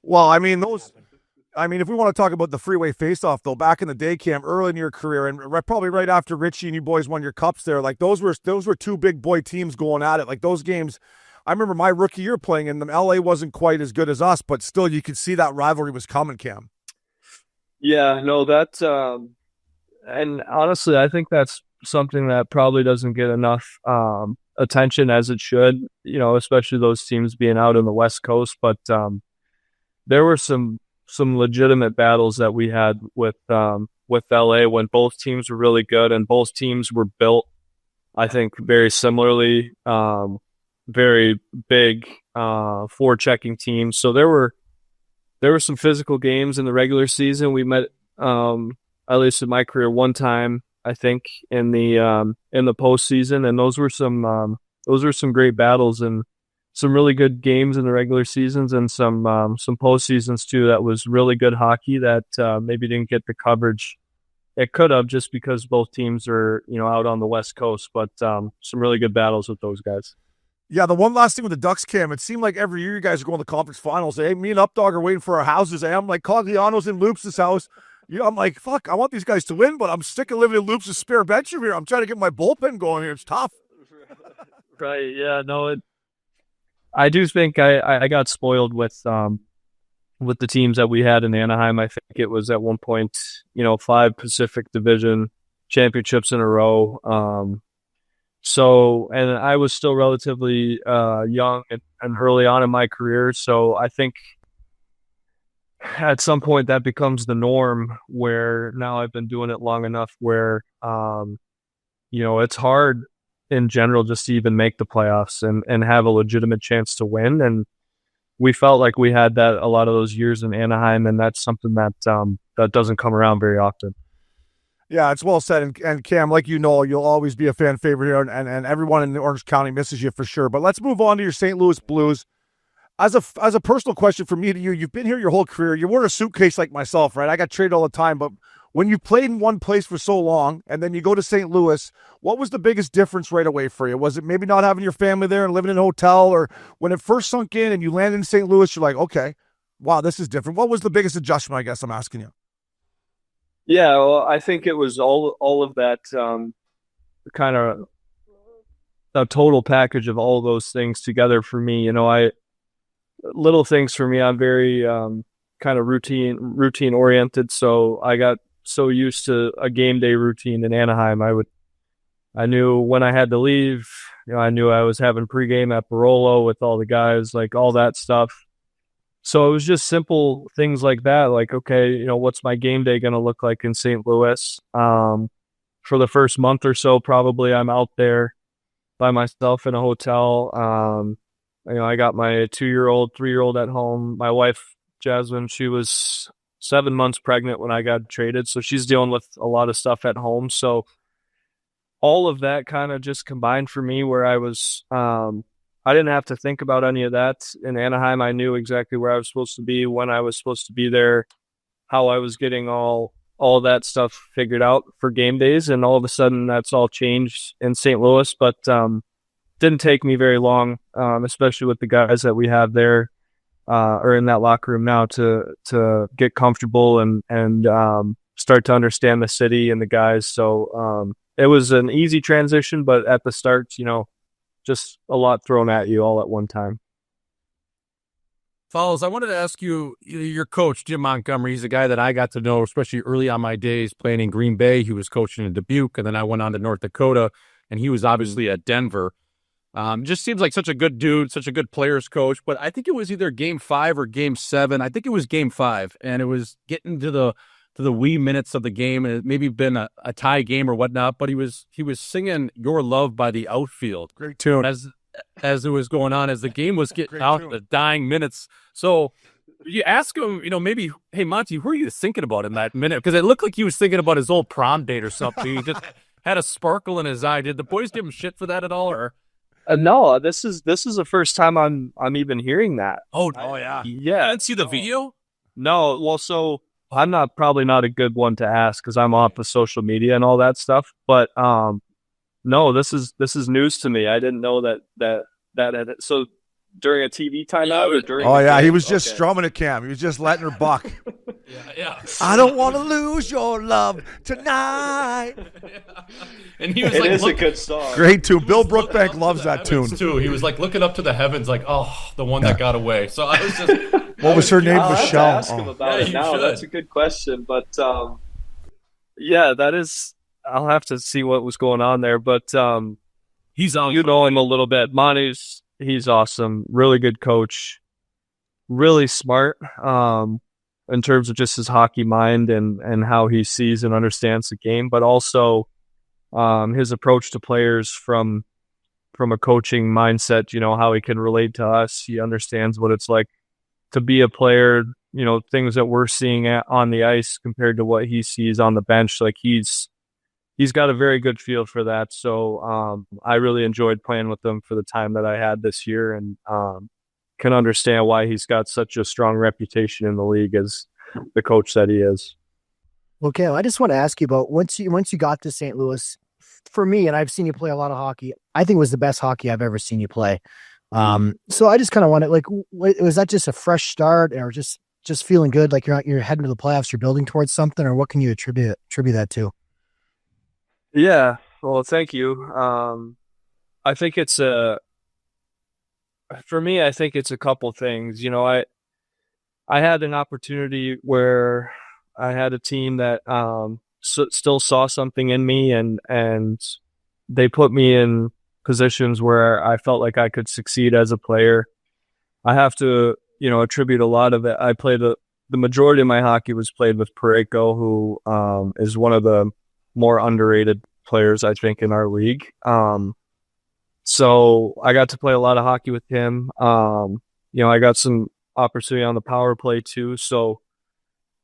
well, I mean, if we want to talk about the freeway face-off, though, back in the day, Cam, early in your career, and probably right after Richie and you boys won your cups there, like those were 2 big boy teams going at it. Like those games, I remember my rookie year playing in them. LA wasn't quite as good as us, but still, you could see that rivalry was coming, Cam. Yeah, no, that And honestly, I think that's something that probably doesn't get enough attention as it should, especially those teams being out on the West Coast. But there were some legitimate battles that we had with LA when both teams were really good and both teams were built, I think, very similarly, very big forechecking teams. So there were some physical games in the regular season. We met, at least in my career, one time, I think, in the postseason, and those were some great battles and some really good games in the regular seasons and some postseasons too. That was really good hockey that maybe didn't get the coverage it could have, just because both teams are out on the West Coast. But some really good battles with those guys. Yeah, the one last thing with the Ducks, Cam, it seemed like every year you guys are going to the conference finals. Hey, me and Updog are waiting for our houses. Hey, I'm like, Cogliano's in Loops' house. I'm like, fuck, I want these guys to win, but I'm sick of living in Loops' spare bedroom here. I'm trying to get my bullpen going here. It's tough. Right, yeah, no, I do think I got spoiled with the teams that we had in Anaheim. I think it was at one point, 5 Pacific Division championships in a row. So, and I was still relatively young and early on in my career. So I think at some point that becomes the norm, where now I've been doing it long enough where, it's hard in general just to even make the playoffs and have a legitimate chance to win. And we felt like we had that a lot of those years in Anaheim, and that's something that that doesn't come around very often. Yeah, it's well said. And Cam, like you'll always be a fan favorite here, and everyone in Orange County misses you for sure. But let's move on to your St. Louis Blues. As a personal question from me to you, you've been here your whole career. You weren't a suitcase like myself, right? I got traded all the time. But when you played in one place for so long, and then you go to St. Louis, what was the biggest difference right away for you? Was it maybe not having your family there and living in a hotel? Or when it first sunk in and you landed in St. Louis, you're like, okay, wow, this is different. What was the biggest adjustment, I guess I'm asking you? Yeah, well, I think it was all of that kind of a total package of all those things together for me. Little things for me. I'm very kind of routine oriented. So I got so used to a game day routine in Anaheim. I knew when I had to leave. I knew I was having pregame at Barolo with all the guys, like all that stuff. So it was just simple things like that. Like, okay, what's my game day going to look like in St. Louis? For the first month or so, probably I'm out there by myself in a hotel. I got my 2-year-old, 3-year-old at home. My wife, Jasmine, she was 7 months pregnant when I got traded. So she's dealing with a lot of stuff at home. So all of that kind of just combined for me, where I was, I didn't have to think about any of that. In Anaheim, I knew exactly where I was supposed to be, when I was supposed to be there, how I was getting all that stuff figured out for game days. And all of a sudden that's all changed in St. Louis. But didn't take me very long, especially with the guys that we have there or in that locker room now, to get comfortable and start to understand the city and the guys. So it was an easy transition, but at the start, just a lot thrown at you all at one time. Fowles, I wanted to ask you, your coach, Jim Montgomery, he's a guy that I got to know, especially early on my days playing in Green Bay. He was coaching in Dubuque, and then I went on to North Dakota, and he was obviously at Denver. Just seems like such a good dude, such a good players coach. But I think it was either Game 5 or Game 7. I think it was Game 5, and it was getting to the wee minutes of the game, and it maybe been a tie game or whatnot. But he was singing "Your Love" by the outfield. Great tune. As it was going on, as the game was getting out in the dying minutes. So you ask him, maybe, hey, Monty, who are you thinking about in that minute? Because it looked like he was thinking about his old prom date or something. He just had a sparkle in his eye. Did the boys give him shit for that at all, or? No, this is the first time I'm even hearing that. Oh, yeah. Yeah. I didn't see the video? No, well, so I'm probably not a good one to ask because I'm off of social media and all that stuff. But no, this is news to me. I didn't know that had, so during a TV timeout or during. Oh yeah, he was just strumming at Cam. He was just letting her buck. Yeah. I don't want to lose your love tonight. And he was it like, is a good song. Great tune. Bill Brookbank loves that tune too. He was like looking up to the heavens, like, oh, the one that got away. So I was just. What was her name? I'll have to Michelle. ask him about it now. Should. That's a good question, but Yeah, that is. I'll have to see what was going on there, but He's on. you know him a little bit. He's awesome. Really good coach. Really smart. In terms of just his hockey mind and how he sees and understands the game, but also his approach to players from a coaching mindset, how he can relate to us. He understands what it's like to be a player, things that we're seeing on the ice compared to what he sees on the bench. Like he's got a very good feel for that. So I really enjoyed playing with him for the time that I had this year, and can understand why he's got such a strong reputation in the league as the coach that he is. Okay, well, I just want to ask you about once you got to St. Louis. For me, and I've seen you play a lot of hockey, I think it was the best hockey I've ever seen you play. So I just kind of wanted, like, was that just a fresh start, or just feeling good, like you're heading to the playoffs, you're building towards something, or what can you attribute that to? Yeah, well, thank you. I think for me, I think it's a couple things. I had an opportunity where I had a team that still saw something in me, and they put me in positions where I felt like I could succeed as a player. I have to, attribute a lot of it. I played the majority of my hockey was played with Parayko, who is one of the more underrated players, I think, in our league. So I got to play a lot of hockey with him. I got some opportunity on the power play too. So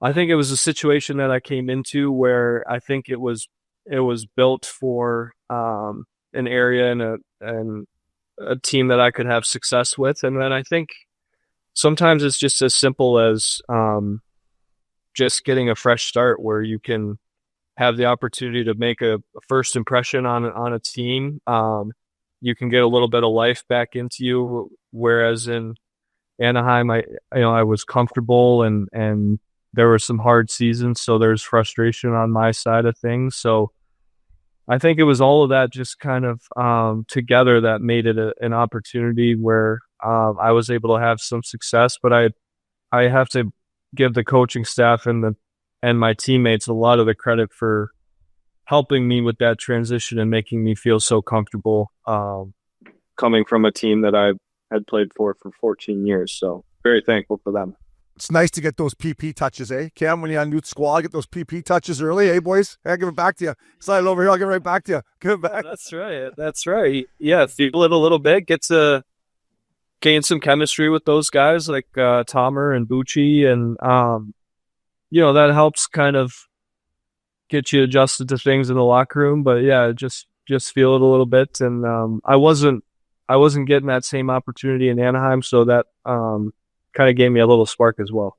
I think it was a situation that I came into where I think it was built for an area and a team that I could have success with. And then I think sometimes it's just as simple as just getting a fresh start where you can have the opportunity to make a first impression on a team. You can get a little bit of life back into you, whereas in Anaheim, I was comfortable and there were some hard seasons, so there's frustration on my side of things. So I think it was all of that just kind of together that made it an opportunity where I was able to have some success. But I have to give the coaching staff and my teammates a lot of the credit for helping me with that transition and making me feel so comfortable coming from a team that I had played for 14 years. So very thankful for them. It's nice to get those PP touches, eh? Cam, when you're on Newt Squall, get those PP touches early, eh, boys? I'll give it back to you. Slide it over here, I'll give it right back to you. Give it back. That's right. Yeah, feel it a little bit, get to gain some chemistry with those guys like Tomer and Bucci, and that helps kind of get you adjusted to things in the locker room. But yeah, just feel it a little bit. And I wasn't getting that same opportunity in Anaheim, so that kind of gave me a little spark as well.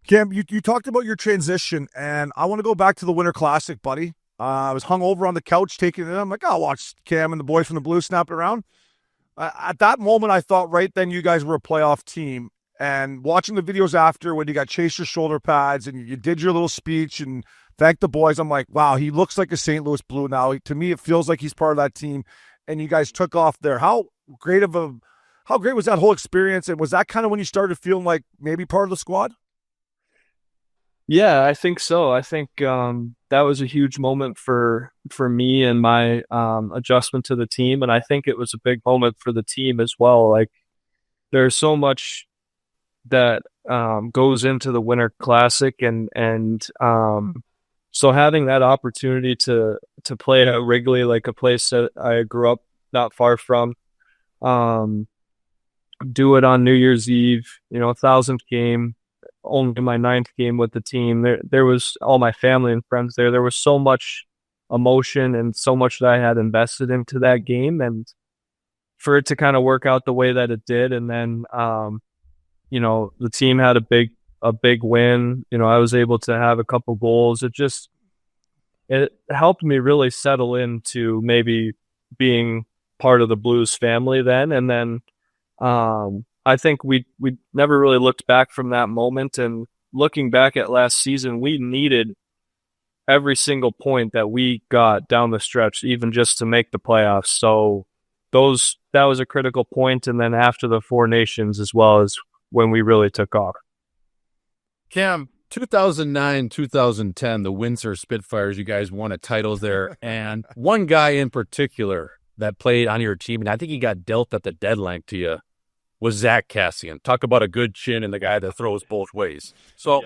Cam, you talked about your transition, and I want to go back to the Winter Classic, buddy. I was hung over on the couch taking it in. I'm like, I'll watch Cam and the boys from the Blues snap it around. At that moment, I thought right then you guys were a playoff team. And watching the videos after when you got chased your shoulder pads and you did your little speech and thanked the boys, I'm like, wow, he looks like a St. Louis Blue now. To me, it feels like he's part of that team. And you guys took off there. How great was that whole experience? And was that kind of when you started feeling like maybe part of the squad? Yeah, I think so. I think that was a huge moment for me and my adjustment to the team. And I think it was a big moment for the team as well. Like, there's so much that goes into the Winter Classic, and so having that opportunity to play at Wrigley, like a place that I grew up not far from, do it on New Year's Eve, 1,000th game, only my 9th game with the team. There was all my family and friends there. There was so much emotion and so much that I had invested into that game, and for it to kind of work out the way that it did, and then the team had a big win. I was able to have a couple goals. It helped me really settle into maybe being part of the Blues family then. And then I think we never really looked back from that moment. And looking back at last season, we needed every single point that we got down the stretch, even just to make the playoffs. So that was a critical point. And then after the Four Nations as well as when we really took off. Cam, 2009, 2010, the Windsor Spitfires, you guys won a titles there. And one guy in particular that played on your team, and I think he got dealt at the deadline to you, was Zach Cassian. Talk about a good chin and the guy that throws both ways. So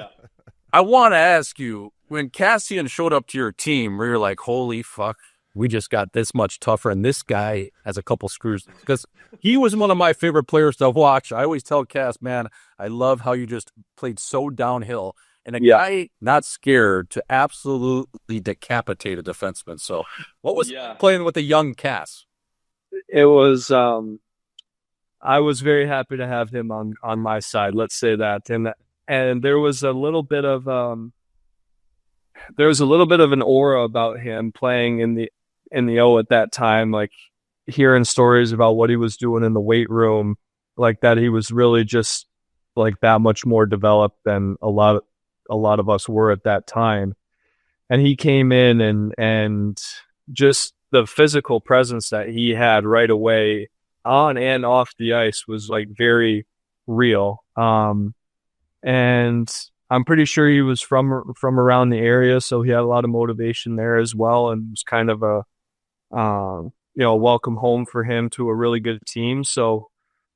I want to ask you, when Cassian showed up to your team, where you're like, holy fuck, we just got this much tougher, and this guy has a couple screws. Because he was one of my favorite players to watch. I always tell Cass, man, I love how you just played so downhill. And a guy not scared to absolutely decapitate a defenseman. So what was playing with the young Cass? It was I was very happy to have him on my side, let's say that. And there was a little bit of an aura about him playing in the O at that time, like hearing stories about what he was doing in the weight room, like that he was really just like that much more developed than a lot of us were at that time. And he came in and just the physical presence that he had right away on and off the ice was like very real. And I'm pretty sure he was from around the area, so he had a lot of motivation there as well, and it was kind of a welcome home for him to a really good team. So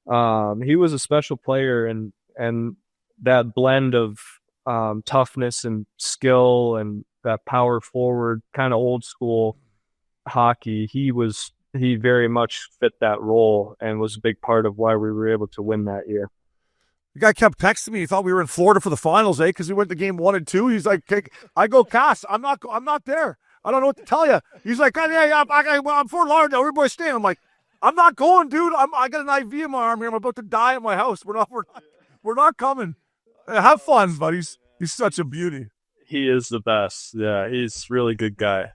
he was a special player, and that blend of toughness and skill and that power forward kind of old school hockey, he very much fit that role and was a big part of why we were able to win that year. The guy kept texting me. He thought we were in Florida for the finals, because we went to game 1 and 2. He's like, I go, Cass, I'm not there. I don't know what to tell you. He's like, I'm Fort Lauderdale. Everybody's staying. I'm like, I'm not going, dude. I got an IV in my arm here. I'm about to die at my house. We're not coming. Have fun, buddies. He's such a beauty. He is the best. Yeah, he's a really good guy.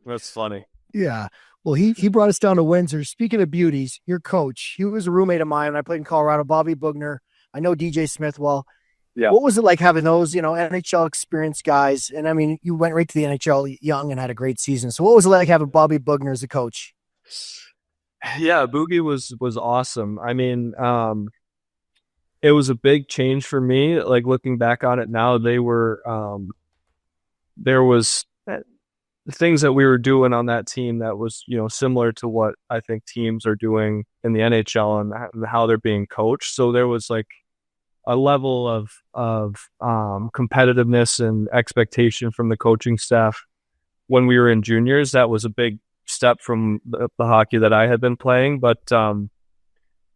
That's funny. Yeah. Well, he brought us down to Windsor. Speaking of beauties, your coach, he was a roommate of mine when I played in Colorado, Bobby Bugner. I know DJ Smith well. Yeah. What was it like having those, NHL experienced guys? And I mean, you went right to the NHL young and had a great season. So what was it like having Bobby Bugner as a coach? Yeah, Boogie was awesome. I mean, it was a big change for me. Like looking back on it now, there was things that we were doing on that team that was, similar to what I think teams are doing in the NHL and how they're being coached. So there was like a level of competitiveness and expectation from the coaching staff when we were in juniors. That was a big step from the hockey that I had been playing. But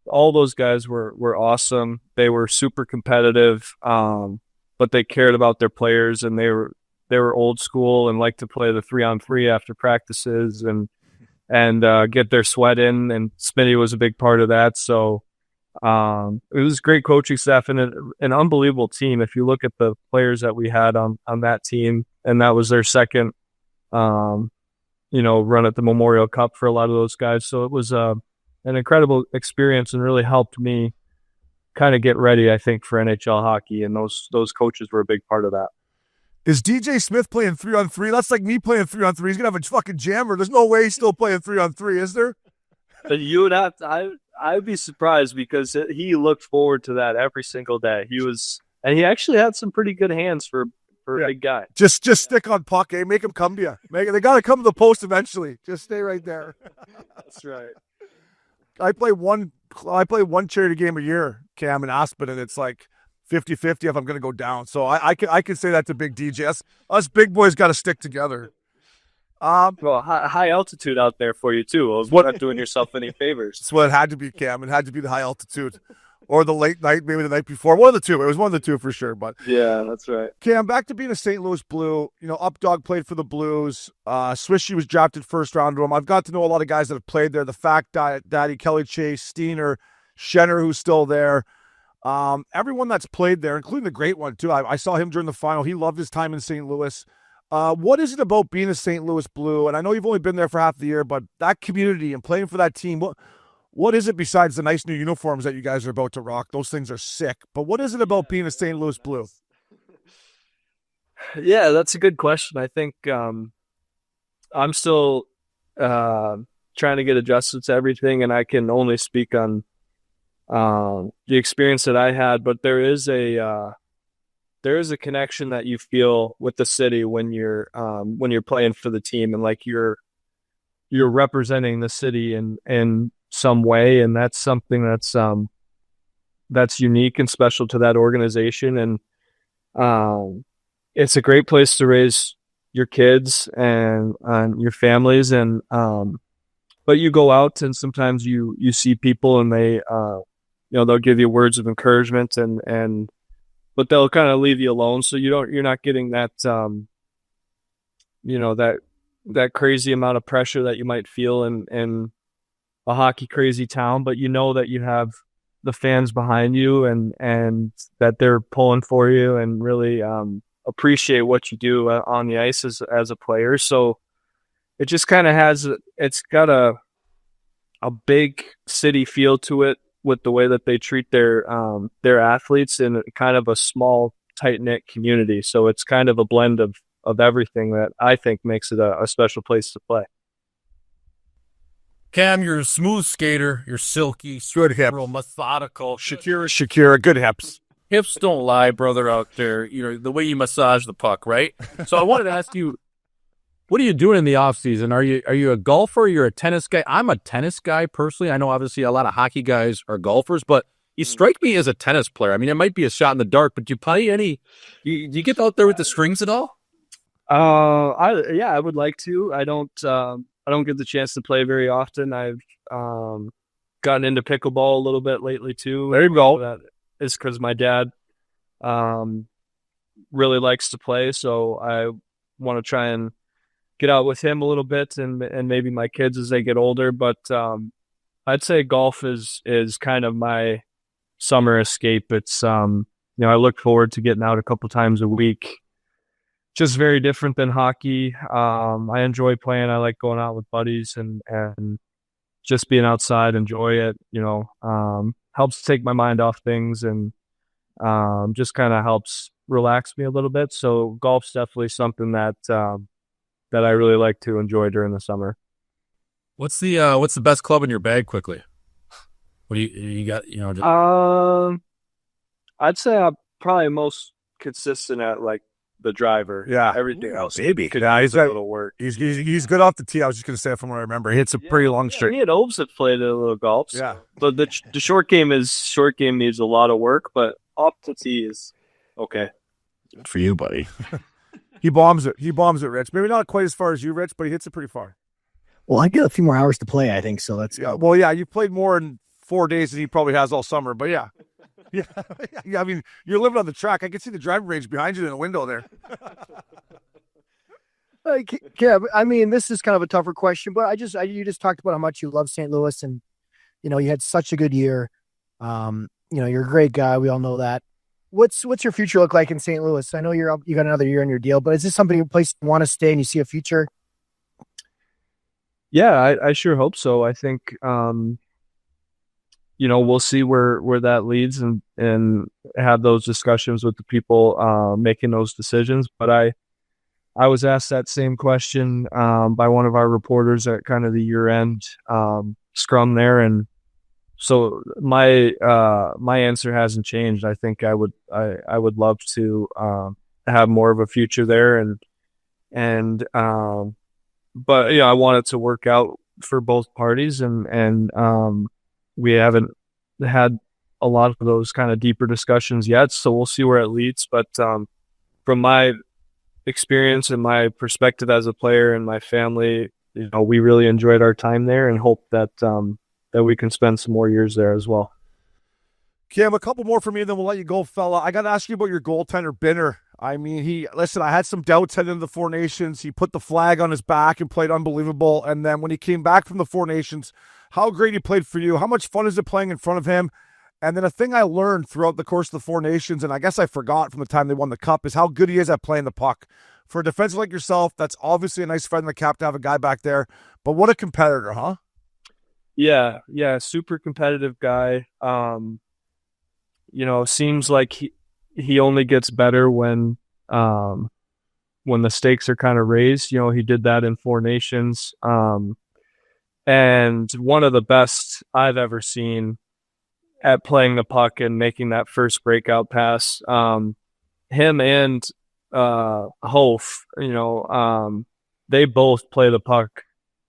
all those guys were awesome. They were super competitive, but they cared about their players, and they were old school and liked to play the 3-on-3 after practices and get their sweat in. And Smitty was a big part of that. So it was a great coaching staff and an unbelievable team. If you look at the players that we had on that team, and that was their second, run at the Memorial Cup for a lot of those guys. So it was an incredible experience and really helped me kind of get ready, I think, for NHL hockey. And those coaches were a big part of that. Is DJ Smith playing 3-on-3? That's like me playing 3-on-3. He's going to have a fucking jammer. There's no way he's still playing 3-on-3, is there? You would have to, I'd be surprised because he looked forward to that every single day. And he actually had some pretty good hands for a big guy. Just stick on puck, eh? Make him come to you. They got to come to the post eventually. Just stay right there. That's right. I play one charity game a year, Cam, in Aspen, and it's like 50-50 if I'm going to go down. So I can say that's a big DJ. Us big boys got to stick together. Well, high altitude out there for you too. You're not doing yourself any favors. That's what it had to be, Cam. It had to be the high altitude, or the late night, maybe the night before. One of the two. It was one of the two for sure. But yeah, that's right. Cam, back to being a St. Louis Blue. Updog played for the Blues. Swishy was drafted first round to him. I've got to know a lot of guys that have played there. The Fact Daddy, Kelly Chase, Steiner, Schenner, who's still there. Everyone that's played there, including the great one too. I saw him during the final. He loved his time in St. Louis. What is it about being a St. Louis Blue? And I know you've only been there for half the year, but that community and playing for that team, what is it besides the nice new uniforms that you guys are about to rock? Those things are sick. But what is it about being a St. Louis Blue? Yeah, that's a good question. I think I'm still trying to get adjusted to everything, and I can only speak on the experience that I had. But there is a there is a connection that you feel with the city when you're playing for the team, and like you're representing the city in some way, and that's something that's unique and special to that organization. And it's a great place to raise your kids and your families. And but you go out and sometimes you see people, and they they'll give you words of encouragement, and but they'll kind of leave you alone, so you're not getting that that crazy amount of pressure that you might feel in a hockey crazy town. But you know that you have the fans behind you, and that they're pulling for you and really appreciate what you do on the ice as a player. So it just kind of it's got a big city feel to it, with the way that they treat their athletes in kind of a small, tight-knit community. So it's kind of a blend of everything that I think makes it a special place to play. Cam, you're a smooth skater. You're silky, Good hips. real methodical. Shakira, good hips. Hips don't lie, brother, out there. You know, the way you massage the puck, right? So I wanted to ask you, what are you doing in the off season? Are you a golfer? You're a tennis guy? I'm a tennis guy personally. I know obviously a lot of hockey guys are golfers, but you strike me as a tennis player. I mean, it might be a shot in the dark, but do you play any? Do you get out there with the strings at all? I would like to. I don't get the chance to play very often. I've gotten into pickleball a little bit lately too. There you go. That is because my dad really likes to play, so I want to try and get out with him a little bit, and maybe my kids as they get older. But I'd say golf is kind of my summer escape. It's I look forward to getting out a couple times a week. Just very different than hockey. I enjoy playing. I like going out with buddies and just being outside, enjoy it. Helps take my mind off things, and just kind of helps relax me a little bit. So golf's definitely something that I really like to enjoy during the summer. What's the best club in your bag? Quickly, what do you got? I'd say I'm probably most consistent at like the driver. Yeah, everything else. Baby, Could yeah, use a little work. He's good off the tee. I was just gonna say, from what I remember, he hits a pretty long straight. Me and Oves have played a little golf. Yeah, but the short game needs a lot of work, but off the tee is okay. Good for you, buddy. He bombs it, Rich. Maybe not quite as far as you, Rich, but he hits it pretty far. Well, I get a few more hours to play, I think. So that's Well, yeah, you played more in 4 days than he probably has all summer. But yeah. I mean, you're living on the track. I can see the driving range behind you in the window there. Yeah, I mean, this is kind of a tougher question, but you just talked about how much you love St. Louis, and you had such a good year. You're a great guy. We all know that. What's your future look like in St. Louis? I know you got another year on your deal, but is this a place you want to stay and you see a future? Yeah, I sure hope so. I think we'll see where that leads, and have those discussions with the people making those decisions. But I was asked that same question by one of our reporters at kind of the year-end scrum there, and so my answer hasn't changed. I think I would love to have more of a future there, but I want it to work out for both parties, and we haven't had a lot of those kind of deeper discussions yet, so we'll see where it leads. But from my experience and my perspective as a player and my family, we really enjoyed our time there, and hope that we can spend some more years there as well. Cam, a couple more for me, and then we'll let you go, fella. I got to ask you about your goaltender, Binner. I mean, I had some doubts heading into the Four Nations. He put the flag on his back and played unbelievable. And then when he came back from the Four Nations, how great he played for you. How much fun is it playing in front of him? And then a thing I learned throughout the course of the Four Nations, and I guess I forgot from the time they won the Cup, is how good he is at playing the puck. For a defenseman like yourself, that's obviously a nice friend of the cap to have a guy back there. But what a competitor, huh? Yeah, super competitive guy. Seems like he only gets better when the stakes are kind of raised. He did that in Four Nations. And one of the best I've ever seen at playing the puck and making that first breakout pass. him and Hof, they both play the puck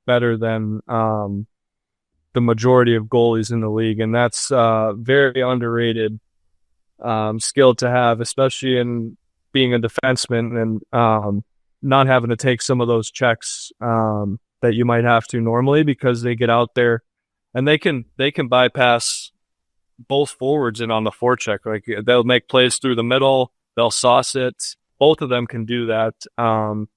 better than the majority of goalies in the league, and that's very underrated skill to have, especially in being a defenseman and not having to take some of those checks that you might have to normally, because they get out there and they can bypass both forwards and on the forecheck. Like, they'll make plays through the middle, they'll sauce it. Both of them can do that, and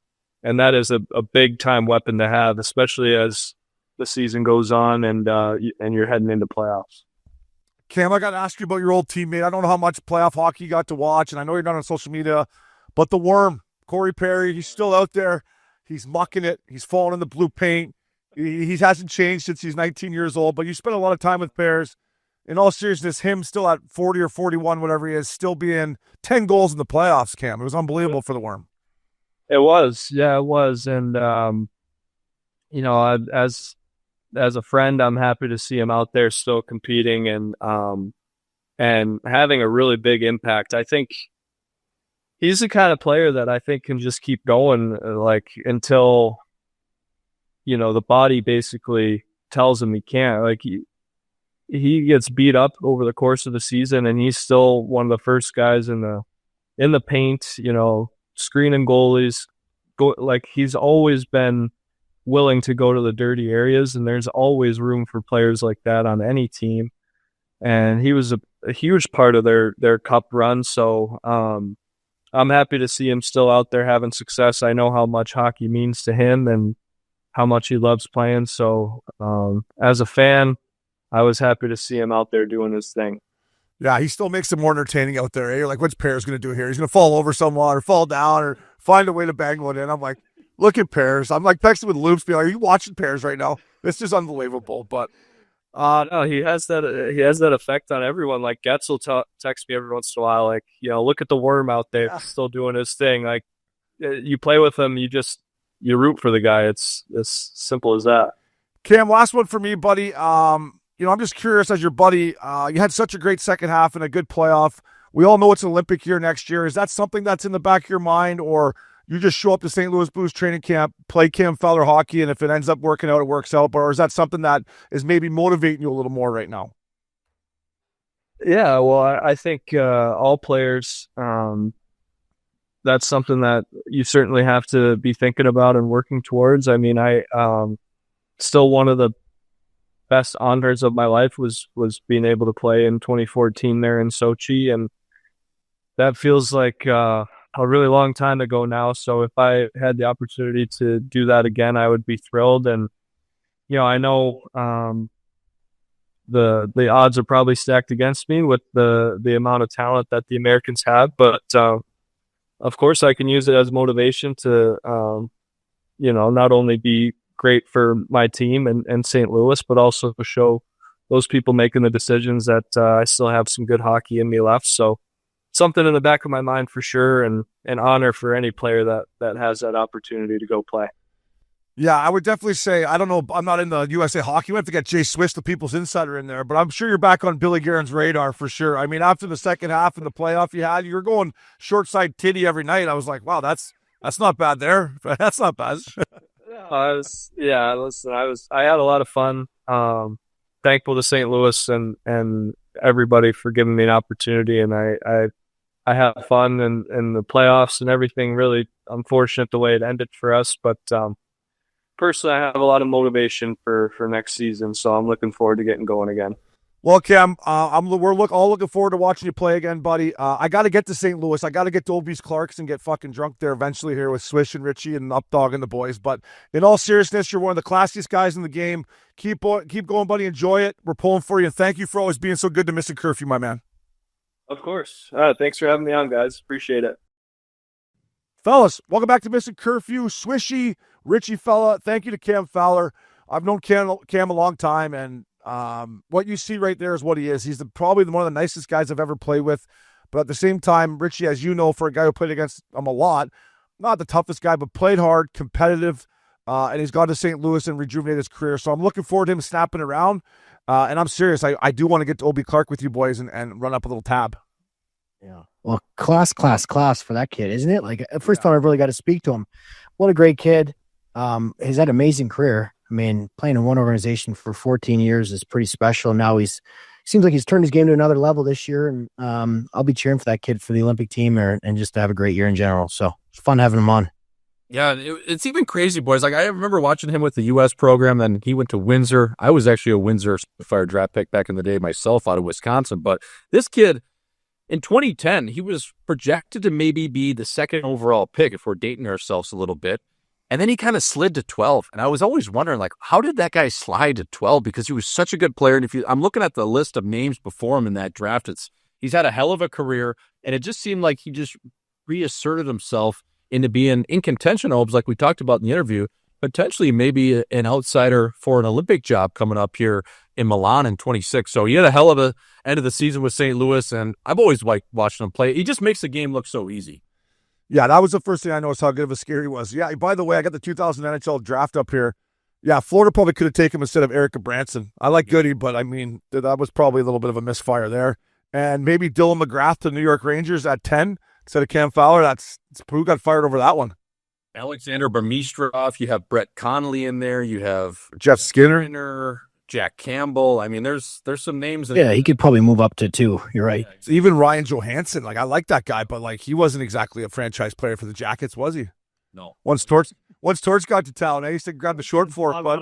that is a big time weapon to have, especially as the season goes on and you're heading into playoffs. Cam, I got to ask you about your old teammate. I don't know how much playoff hockey you got to watch, and I know you're not on social media, but the Worm, Corey Perry, he's still out there. He's mucking it. He's falling in the blue paint. He hasn't changed since he's 19 years old, but you spent a lot of time with Bears. In all seriousness, him still at 40 or 41, whatever he is, still being 10 goals in the playoffs, Cam. It was unbelievable for the Worm. It was. Yeah, it was. And, as a friend, I'm happy to see him out there still competing and having a really big impact. I think he's the kind of player that I think can just keep going, until, the body basically tells him he can't. Like, he gets beat up over the course of the season, and he's still one of the first guys in the paint, screening goalies. He's always been willing to go to the dirty areas, and there's always room for players like that on any team. And he was a huge part of their cup run. So I'm happy to see him still out there having success. I know how much hockey means to him and how much he loves playing. So as a fan, I was happy to see him out there doing his thing. Yeah, he still makes it more entertaining out there. You're like, what's Pears going to do here? He's going to fall over someone or fall down or find a way to bang one in. I'm like, look at Pears. I'm like texting with Loops, being like, are you watching Pears right now? This is unbelievable. But no, he has that effect on everyone. Like, Getz will text me every once in a while, like, look at the Worm out there still doing his thing. Like, you play with him, you root for the guy. It's as simple as that. Cam, last one for me, buddy. I'm just curious, as your buddy, you had such a great second half and a good playoff. We all know it's an Olympic year next year. Is that something that's in the back of your mind, or you just show up to St. Louis Blues training camp, play Cam Fowler hockey, and if it ends up working out, it works out? Or is that something that is maybe motivating you a little more right now? Yeah, well, I think all players, that's something that you certainly have to be thinking about and working towards. I mean, I still, one of the best honors of my life was being able to play in 2014 there in Sochi, and that feels like a really long time ago now. So if I had the opportunity to do that again, I would be thrilled. And I know the odds are probably stacked against me with the amount of talent that the Americans have, but of course I can use it as motivation to not only be great for my team and St. Louis, but also to show those people making the decisions that I still have some good hockey in me left. So something in the back of my mind for sure, and an honor for any player that has that opportunity to go play. Yeah, I would definitely say, I don't know, I'm not in the USA Hockey. We have to get Jay Swiss, the People's Insider, in there, but I'm sure you're back on Billy Guerin's radar for sure. I mean, after the second half and the playoff you were going short side titty every night. I was like, wow, that's not bad there. That's not bad. I had a lot of fun. Thankful to St. Louis and everybody for giving me an opportunity, and I had fun in the playoffs and everything. Really unfortunate the way it ended for us, but personally, I have a lot of motivation for next season, so I'm looking forward to getting going again. Well, Cam, we're all looking forward to watching you play again, buddy. I got to get to St. Louis. I got to get to Obies Clarks and get fucking drunk there eventually here with Swish and Richie and Updog and the boys. But in all seriousness, you're one of the classiest guys in the game. Keep going, buddy. Enjoy it. We're pulling for you, and thank you for always being so good to Missin Curfew, my man. Of course. Thanks for having me on, guys. Appreciate it. Fellas, welcome back to Missin Curfew. Swishy, Richie fella. Thank you to Cam Fowler. I've known Cam a long time, and what you see right there is what he is. He's probably one of the nicest guys I've ever played with. But at the same time, Richie, as you know, for a guy who played against him a lot, not the toughest guy, but played hard, competitive, and he's gone to St. Louis and rejuvenated his career. So I'm looking forward to him snapping around. And I'm serious. I do want to get to Obi Clark with you boys and run up a little tab. Yeah. Well, class for that kid, isn't it? Like, first time I've really got to speak to him. What a great kid. He's had an amazing career. I mean, playing in one organization for 14 years is pretty special. Now seems like he's turned his game to another level this year, and I'll be cheering for that kid for the Olympic team and just to have a great year in general. So it's fun having him on. Yeah, it's even crazy, boys. Like, I remember watching him with the U.S. program, then he went to Windsor. I was actually a Windsor Fire draft pick back in the day myself out of Wisconsin. But this kid, in 2010, he was projected to maybe be the second overall pick if we're dating ourselves a little bit. And then he kind of slid to 12. And I was always wondering, like, how did that guy slide to 12? Because he was such a good player. And I'm looking at the list of names before him in that draft, he's had a hell of a career. And it just seemed like he just reasserted himself into being in contention, Obes, like we talked about in the interview, potentially maybe an outsider for an Olympic job coming up here in Milan in 26. So he had a hell of a end of the season with St. Louis, and I've always liked watching him play. He just makes the game look so easy. Yeah, that was the first thing I noticed how good of a skater he was. Yeah, by the way, I got the 2000 NHL draft up here. Yeah, Florida probably could have taken him instead of Erica Branson. I like Goody, but I mean, that was probably a little bit of a misfire there. And maybe Dylan McGrath to the New York Rangers at 10 instead of Cam Fowler. Who got fired over that one? Alexander Burmistrov. You have Brett Connolly in there. You have Jeff Skinner. Jack Campbell. I mean, there's some names. Yeah, he could probably move up to 2. You're right. Yeah, even Ryan Johansson. Like, I like that guy, but like, he wasn't exactly a franchise player for the Jackets, was he? No. Once Torch got to town, I used to grab the short fork, but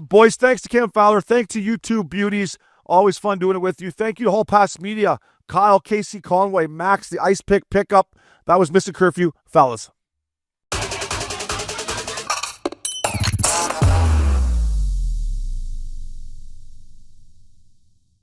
boys, thanks to Cam Fowler. Thanks to you two beauties. Always fun doing it with you. Thank you to Whole Pass Media, Kyle, Casey Conway, Max, the Ice Pick Pickup. That was Missin Curfew. Fellas.